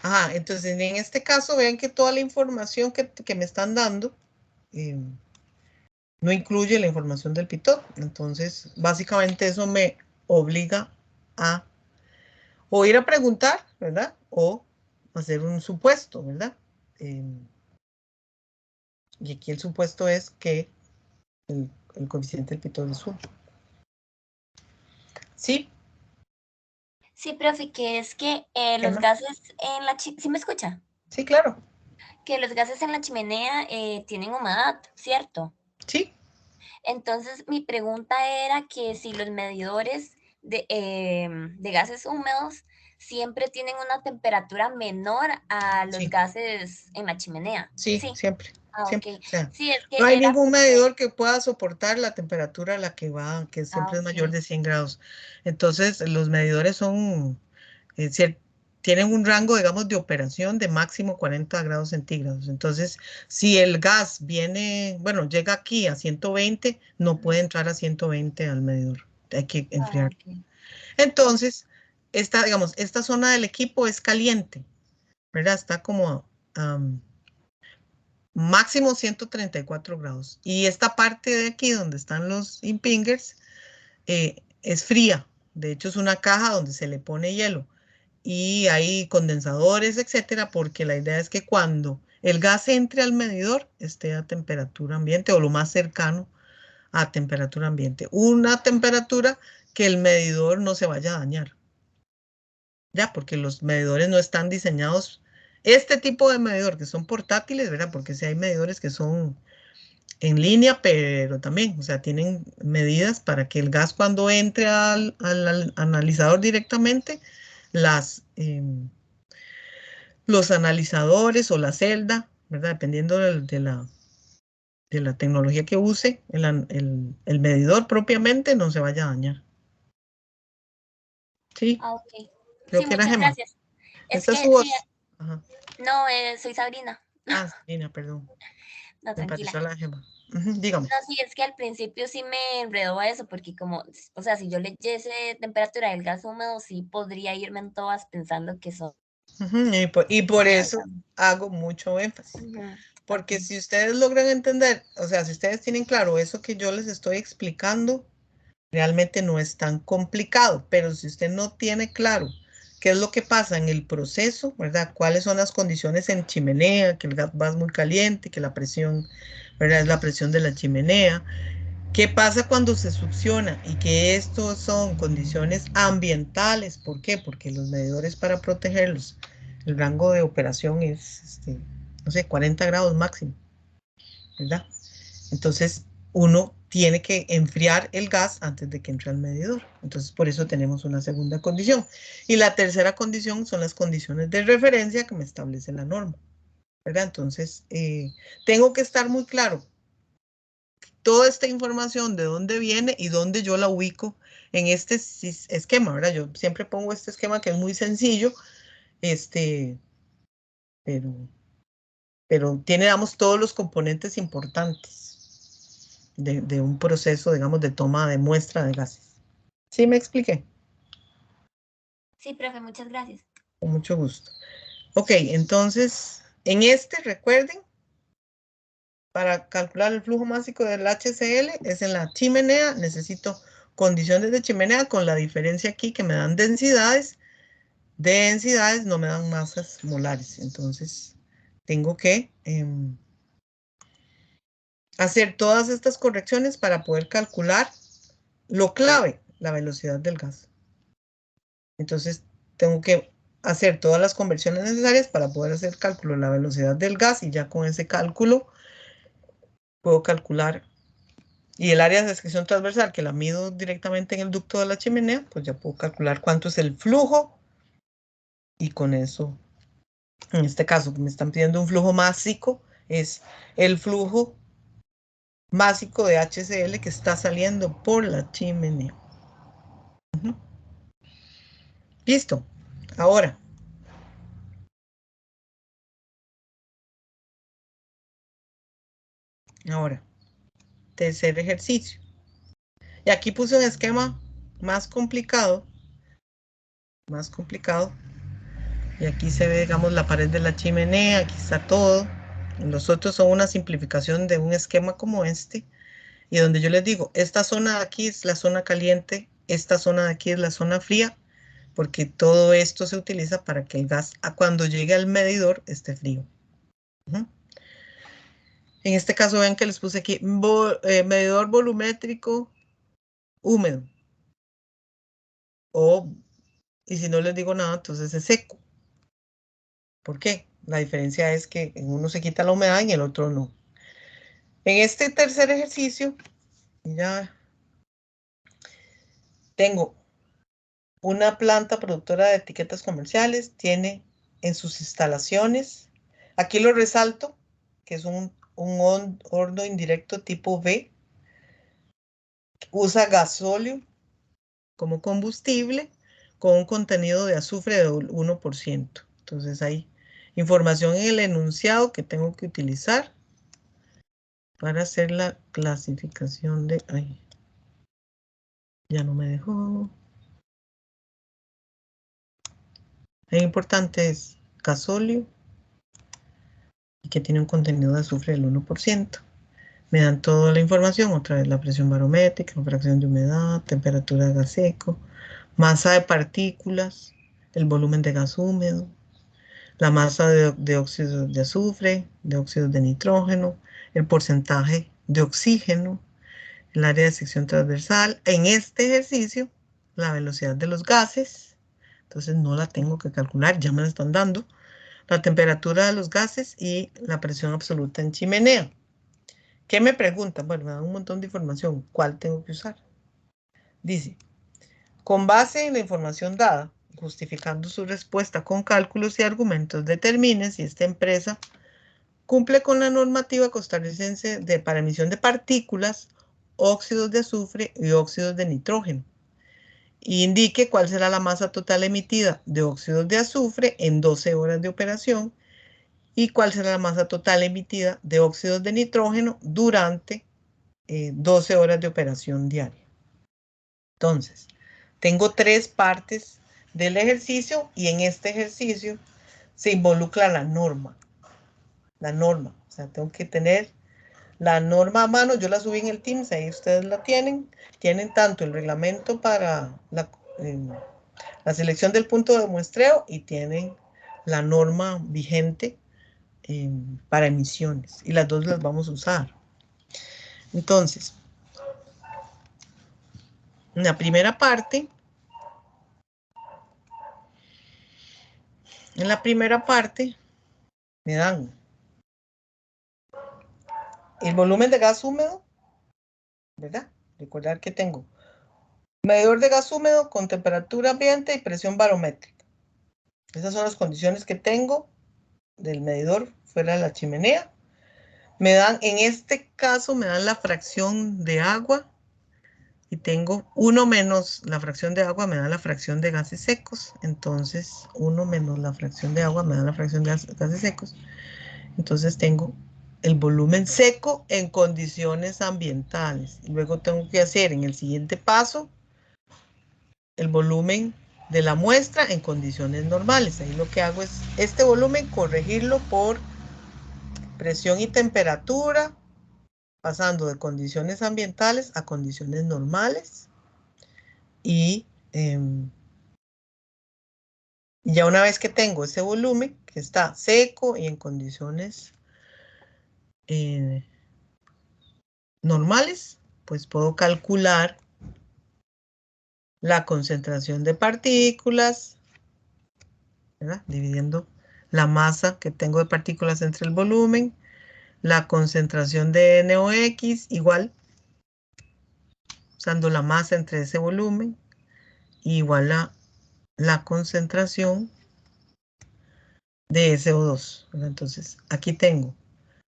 [SPEAKER 1] Ajá, entonces en este caso vean que toda la información que me están dando no incluye la información del pitot. Entonces, básicamente eso me obliga a o ir a preguntar, ¿verdad? O hacer un supuesto, ¿verdad? Y aquí el supuesto es que el coeficiente del pitot es 1. ¿Sí?
[SPEAKER 3] Sí, profe, que es que los
[SPEAKER 1] Emma.
[SPEAKER 3] gases en la chimenea, ¿sí me escucha?
[SPEAKER 1] Sí, claro.
[SPEAKER 3] Que los gases en la chimenea tienen humedad, ¿cierto?
[SPEAKER 1] Sí.
[SPEAKER 3] Entonces, mi pregunta era que si los medidores de gases húmedos siempre tienen una temperatura menor a los
[SPEAKER 1] Sí.
[SPEAKER 3] gases en la chimenea.
[SPEAKER 1] Sí,
[SPEAKER 3] Sí.
[SPEAKER 1] siempre.
[SPEAKER 3] Ah, ok.
[SPEAKER 1] Siempre. O sea,
[SPEAKER 3] Sí, es que
[SPEAKER 1] no hay
[SPEAKER 3] era
[SPEAKER 1] ningún
[SPEAKER 3] porque...
[SPEAKER 1] medidor que pueda soportar la temperatura a la que va, que
[SPEAKER 3] Ah,
[SPEAKER 1] siempre es mayor
[SPEAKER 3] ok.
[SPEAKER 1] de 100 grados. Entonces, los medidores son, tienen un rango, digamos, de operación de máximo 40 grados centígrados. Entonces, si el gas viene, bueno, llega aquí a 120, no puede entrar a 120 al medidor. Hay que
[SPEAKER 3] Ah,
[SPEAKER 1] enfriar.
[SPEAKER 3] ok.
[SPEAKER 1] Entonces, digamos, esta zona del equipo es caliente, ¿verdad? Está como máximo 134 grados. Y esta parte de aquí donde están los impingers es fría. De hecho, es una caja donde se le pone hielo. Y hay condensadores, etcétera, porque la idea es que cuando el gas entre al medidor esté a temperatura ambiente o lo más cercano a temperatura ambiente. Una temperatura que el medidor no se vaya a dañar. Ya, porque los medidores no están diseñados. Este tipo de medidor que son portátiles, ¿verdad? Porque si hay medidores que son en línea, pero también, o sea, tienen medidas para que el gas cuando entre al analizador directamente, los analizadores o la celda, ¿verdad? Dependiendo de la tecnología que use, el medidor propiamente no se vaya a dañar. Sí,
[SPEAKER 3] Ah, ok.
[SPEAKER 1] creo
[SPEAKER 3] Sí,
[SPEAKER 1] que era
[SPEAKER 3] muchas
[SPEAKER 1] Gemma.
[SPEAKER 3] gracias. Es
[SPEAKER 1] Esa es su
[SPEAKER 3] que sí,
[SPEAKER 1] voz. Ajá.
[SPEAKER 3] no, soy Sabrina.
[SPEAKER 1] Ah, Sabrina, perdón.
[SPEAKER 3] No,
[SPEAKER 1] Me
[SPEAKER 3] tranquila.
[SPEAKER 1] pareció la Gemma. Ujú, dígame.
[SPEAKER 3] No, sí, es que al principio sí me enredó a eso, porque como, o sea, si yo leyese temperatura del gas húmedo, sí podría irme en todas pensando que son
[SPEAKER 1] Ujú, y por
[SPEAKER 3] húmedo,
[SPEAKER 1] eso
[SPEAKER 3] digamos.
[SPEAKER 1] hago mucho énfasis.
[SPEAKER 3] Ujú, ok.
[SPEAKER 1] Porque si ustedes logran entender, o sea, si ustedes tienen claro eso que yo les estoy explicando, realmente no es tan complicado. Pero si usted no tiene claro qué es lo que pasa en el proceso, ¿verdad? Cuáles son las condiciones en chimenea, que el gas va muy caliente, que la presión, ¿verdad? Es la presión de la chimenea. ¿Qué pasa cuando se succiona? Y que estos son condiciones ambientales. ¿Por qué? Porque los medidores para protegerlos, el rango de operación es, no sé, 40 grados máximo, ¿verdad? Entonces, uno tiene que enfriar el gas antes de que entre al medidor. Entonces, por eso tenemos una segunda condición. Y la tercera condición son las condiciones de referencia que me establece la norma, ¿verdad? Entonces, tengo que estar muy claro toda esta información de dónde viene y dónde yo la ubico en este esquema, ¿verdad? Yo siempre pongo este esquema que es muy sencillo, este, pero, pero tiene, digamos, todos los componentes importantes de un proceso, digamos, de toma de muestra de gases. ¿Sí me expliqué?
[SPEAKER 3] Sí, profe, muchas gracias.
[SPEAKER 1] Con mucho gusto. Ok, entonces, en este, recuerden, para calcular el flujo másico del HCl es en la chimenea, necesito condiciones de chimenea con la diferencia aquí que me dan densidades de densidades no me dan masas molares. Entonces, tengo que hacer todas estas correcciones para poder calcular lo clave, la velocidad del gas. Entonces, tengo que hacer todas las conversiones necesarias para poder hacer cálculo de la velocidad del gas y ya con ese cálculo puedo calcular. Y el área de sección transversal, que la mido directamente en el ducto de la chimenea, pues ya puedo calcular cuánto es el flujo. Y con eso, en este caso, que me están pidiendo un flujo másico, es el flujo másico de HCl que está saliendo por la chimenea. Listo. Ahora. Tercer ejercicio. Y aquí puse un esquema más complicado. Y aquí se ve, digamos, la pared de la chimenea, aquí está todo. Los otros son una simplificación de un esquema como este. Y donde yo les digo, esta zona de aquí es la zona caliente, esta zona de aquí es la zona fría, porque todo esto se utiliza para que el gas, cuando llegue al medidor, esté frío. En este caso, ven que les puse aquí, medidor volumétrico húmedo. Y si no les digo nada, entonces es seco. ¿Por qué? La diferencia es que en uno se quita la humedad y en el otro no. En este tercer ejercicio, ya tengo una planta productora de etiquetas comerciales, tiene en sus instalaciones, aquí lo resalto, que es un horno indirecto tipo V, usa gasóleo como combustible con un contenido de azufre de 1%. Entonces hay información en el enunciado que tengo que utilizar para hacer la clasificación de... Ay, ya no me dejó. Es importante es gasóleo y que tiene un contenido de azufre del 1%. Me dan toda la información, otra vez la presión barométrica, fracción de humedad, temperatura de gas seco, masa de partículas, el volumen de gas húmedo, la masa de óxidos de azufre, de óxidos de nitrógeno, el porcentaje de oxígeno, el área de sección transversal. En este ejercicio, la velocidad de los gases, entonces no la tengo que calcular, ya me la están dando, la temperatura de los gases y la presión absoluta en chimenea. ¿Qué me preguntan? Bueno, me dan un montón de información. ¿Cuál tengo que usar? Dice, con base en la información dada, justificando su respuesta con cálculos y argumentos, determine si esta empresa cumple con la normativa costarricense para emisión de partículas, óxidos de azufre y óxidos de nitrógeno. Y indique cuál será la masa total emitida de óxidos de azufre en 12 horas de operación y cuál será la masa total emitida de óxidos de nitrógeno durante 12 horas de operación diaria. Entonces, tengo 3 partes del ejercicio y en este ejercicio se involucra la norma. O sea, tengo que tener la norma a mano. Yo la subí en el Teams, ahí ustedes la tienen. Tienen tanto el reglamento para la selección del punto de muestreo y tienen la norma vigente para emisiones. Y las dos las vamos a usar. Entonces, en la primera parte, me dan el volumen de gas húmedo, ¿verdad? Recordar que tengo medidor de gas húmedo con temperatura ambiente y presión barométrica. Esas son las condiciones que tengo del medidor fuera de la chimenea. Me dan, en este caso, me dan la fracción de agua y tengo 1 menos la fracción de agua, me da la fracción de gases secos. Entonces, 1 menos la fracción de agua me da la fracción de gases secos. Entonces, tengo el volumen seco en condiciones ambientales. Y luego tengo que hacer en el siguiente paso el volumen de la muestra en condiciones normales. Ahí lo que hago es este volumen corregirlo por presión y temperatura, pasando de condiciones ambientales a condiciones normales. Y Y ya una vez que tengo ese volumen, que está seco y en condiciones normales, pues puedo calcular la concentración de partículas, ¿verdad? Dividiendo la masa que tengo de partículas entre el volumen, la concentración de NOx, igual, usando la masa entre ese volumen, igual la concentración de SO2, ¿verdad? Entonces, aquí tengo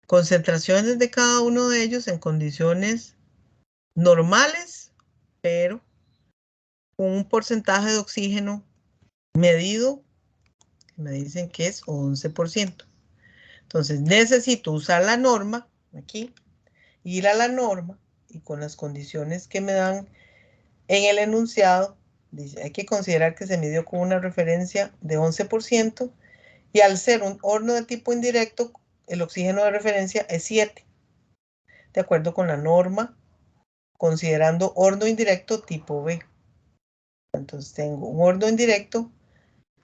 [SPEAKER 1] concentraciones de cada uno de ellos en condiciones normales, pero con un porcentaje de oxígeno medido, me dicen que es 11%. Entonces, necesito usar la norma, aquí, ir a la norma, y con las condiciones que me dan en el enunciado, dice, hay que considerar que se midió con una referencia de 11%, y al ser un horno de tipo indirecto, el oxígeno de referencia es 7, de acuerdo con la norma, considerando horno indirecto tipo B. Entonces tengo un horno indirecto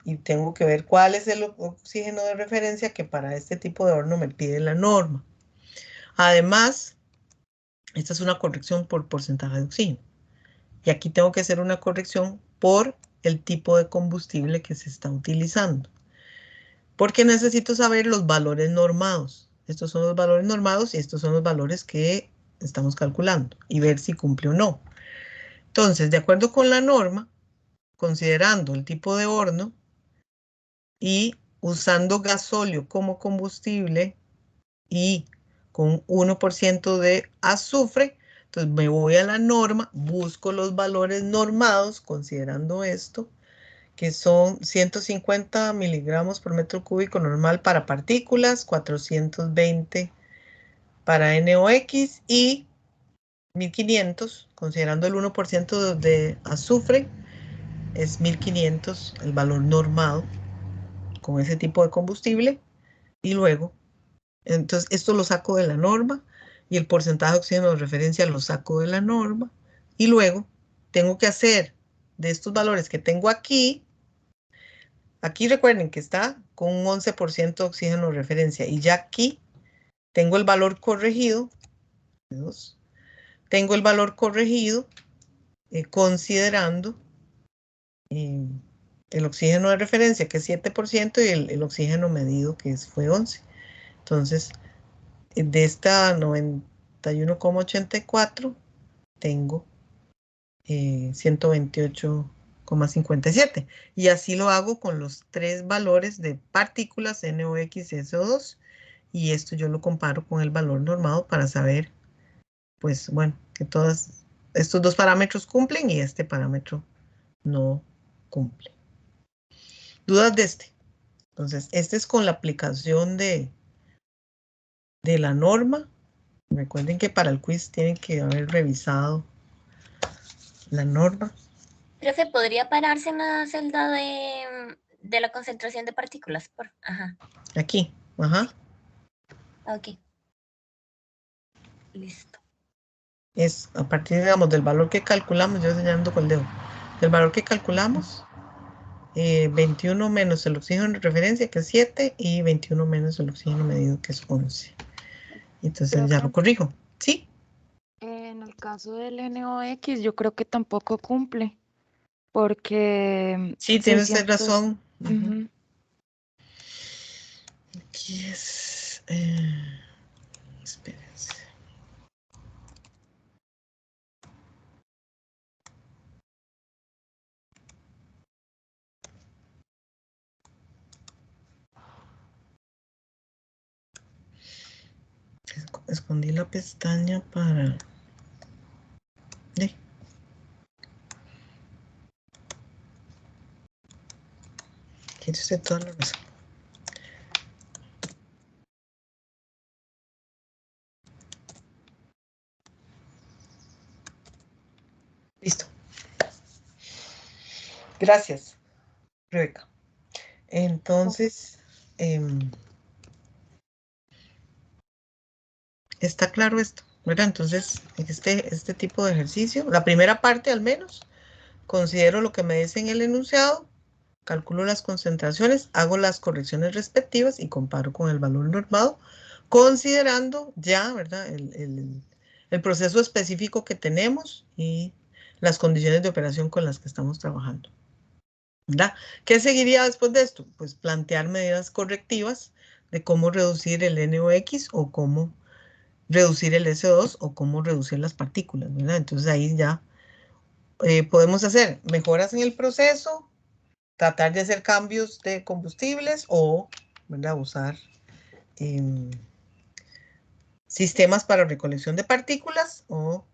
[SPEAKER 1] y tengo que ver cuál es el oxígeno de referencia que para este tipo de horno me pide la norma. Además, esta es una corrección por porcentaje de oxígeno. Y aquí tengo que hacer una corrección por el tipo de combustible que se está utilizando. Porque necesito saber los valores normados. Estos son los valores normados y estos son los valores que estamos calculando y ver si cumple o no. Entonces, de acuerdo con la norma, considerando el tipo de horno y usando gasóleo como combustible y con 1% de azufre, entonces me voy a la norma, busco los valores normados considerando esto, que son 150 miligramos por metro cúbico normal para partículas, 420 para NOx y 1500, considerando el 1% de azufre, es 1500 el valor normado con ese tipo de combustible. Y luego, entonces esto lo saco de la norma y el porcentaje de oxígeno de referencia lo saco de la norma. Y luego tengo que hacer de estos valores que tengo aquí, aquí recuerden que está con un 11% de oxígeno de referencia y ya aquí tengo el valor corregido, tengo el valor corregido considerando el oxígeno de referencia que es 7% y el oxígeno medido que fue 11. Entonces, de esta 91,84 tengo 128,57. Y así lo hago con los tres valores de partículas NOx y SO2. Y esto yo lo comparo con el valor normado para saber, pues bueno, que todos estos dos parámetros cumplen y este parámetro no cumple. ¿Dudas de este? Entonces, este es con la aplicación de la norma. Recuerden que para el quiz tienen que haber revisado la norma.
[SPEAKER 3] Profe, ¿podría pararse en la celda de la concentración de partículas? Ajá.
[SPEAKER 1] Aquí, ajá.
[SPEAKER 3] Ok. Listo.
[SPEAKER 1] Es a partir, digamos, del valor que calculamos, yo señalando con el dedo, del valor que calculamos, 21 menos el oxígeno de referencia, que es 7, y 21 menos el oxígeno medido, que es 11. Entonces ya lo corrijo. ¿Sí?
[SPEAKER 2] En el caso del NOx, yo creo que tampoco cumple, porque
[SPEAKER 1] Sí, tienes razón.
[SPEAKER 2] Ujú.
[SPEAKER 1] Aquí es... espérense. Escondí la pestaña para... Quiere usted toda la razón. Listo. Gracias, Rebeca. Entonces, está claro esto, ¿verdad? Entonces, este tipo de ejercicio, la primera parte al menos, considero lo que me dice en el enunciado, calculo las concentraciones, hago las correcciones respectivas y comparo con el valor normado, considerando ya, ¿verdad?, el proceso específico que tenemos y las condiciones de operación con las que estamos trabajando, ¿verdad? ¿Qué seguiría después de esto? Pues plantear medidas correctivas de cómo reducir el NOx o cómo reducir el SO2 o cómo reducir las partículas, ¿verdad? Entonces ahí ya podemos hacer mejoras en el proceso, tratar de hacer cambios de combustibles o, ¿verdad?, usar sistemas para recolección de partículas o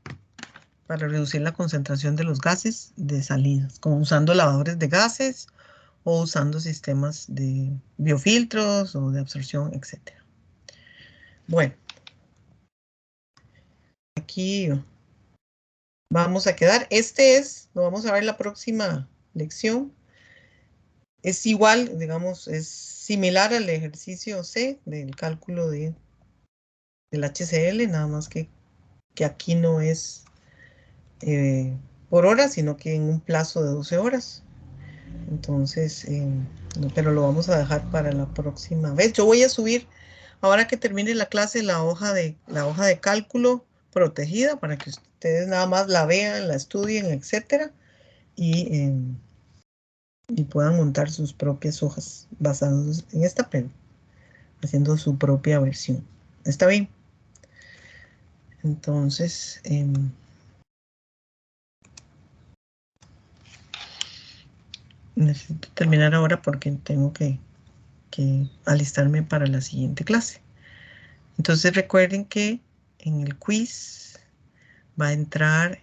[SPEAKER 1] para reducir la concentración de los gases de salidas, como usando lavadores de gases o usando sistemas de biofiltros o de absorción, etc. Bueno, aquí vamos a quedar. Lo vamos a ver la próxima lección. Es igual, digamos, es similar al ejercicio C del cálculo del HCl, nada más que aquí no es por hora, sino que en un plazo de 12 horas. Entonces, pero lo vamos a dejar para la próxima vez. Yo voy a subir, ahora que termine la clase, la hoja de cálculo protegida para que ustedes nada más la vean, la estudien, etcétera, y puedan montar sus propias hojas basadas en esta, pero haciendo su propia versión. ¿Está bien? Entonces, necesito terminar ahora porque tengo que alistarme para la siguiente clase. Entonces recuerden que en el quiz va a entrar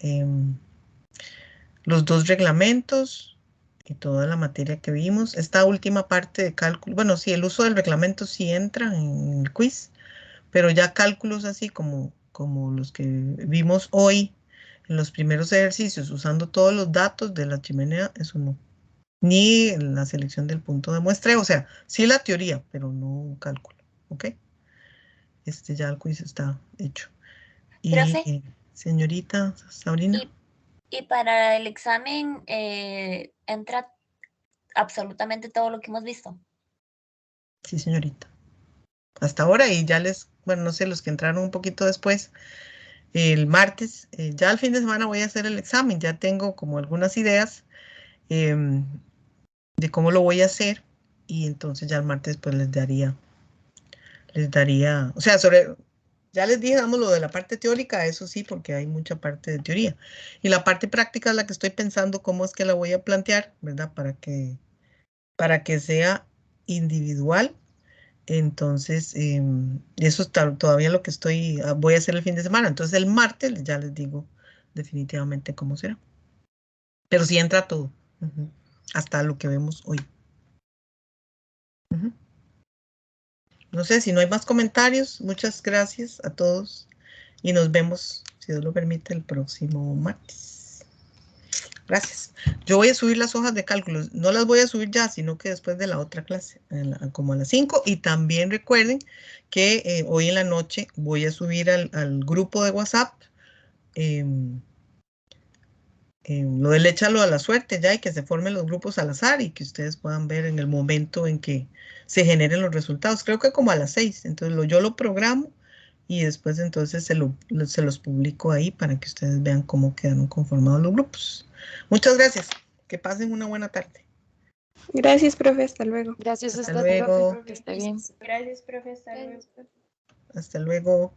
[SPEAKER 1] los 2 reglamentos y toda la materia que vimos. Esta última parte de cálculo, bueno, sí, el uso del reglamento sí entra en el quiz, pero ya cálculos así como los que vimos hoy en los primeros ejercicios, usando todos los datos de la chimenea, eso no. Ni la selección del punto de muestreo, o sea, sí la teoría, pero no cálculo, ¿ok? Ya el quiz está hecho. Y
[SPEAKER 3] Profe,
[SPEAKER 1] señorita Sabrina.
[SPEAKER 3] y para el examen entra absolutamente todo lo que hemos visto.
[SPEAKER 1] Sí, señorita. Hasta ahora y ya bueno, no sé, los que entraron un poquito después, el martes, ya al fin de semana voy a hacer el examen, ya tengo como algunas ideas de cómo lo voy a hacer y entonces ya el martes pues les daría, o sea, ya les dije, damos lo de la parte teórica, eso sí, porque hay mucha parte de teoría. Y la parte práctica es la que estoy pensando cómo es que la voy a plantear, ¿verdad? Para que sea individual. Entonces, eso es todavía lo que voy a hacer el fin de semana. Entonces, el martes ya les digo definitivamente cómo será. Pero sí entra todo, hasta lo que vemos hoy. No sé si no hay más comentarios. Muchas gracias a todos y nos vemos, si Dios lo permite, el próximo martes. Gracias. Yo voy a subir las hojas de cálculos. No las voy a subir ya, sino que después de la otra clase, como a las 5. Y también recuerden que hoy en la noche voy a subir al grupo de WhatsApp lo del échalo a la suerte ya y que se formen los grupos al azar y que ustedes puedan ver en el momento en que se generen los resultados. Creo que como a las 6. Entonces yo lo programo y después entonces se los publico ahí para que ustedes vean cómo quedaron conformados los grupos. Muchas gracias. Que pasen una buena tarde.
[SPEAKER 5] Gracias, profe. Hasta luego.
[SPEAKER 2] Gracias a
[SPEAKER 1] Hasta
[SPEAKER 2] usted,
[SPEAKER 1] luego.
[SPEAKER 2] profe. Que esté bien.
[SPEAKER 4] Gracias, profe. Hasta luego.
[SPEAKER 1] Hasta luego.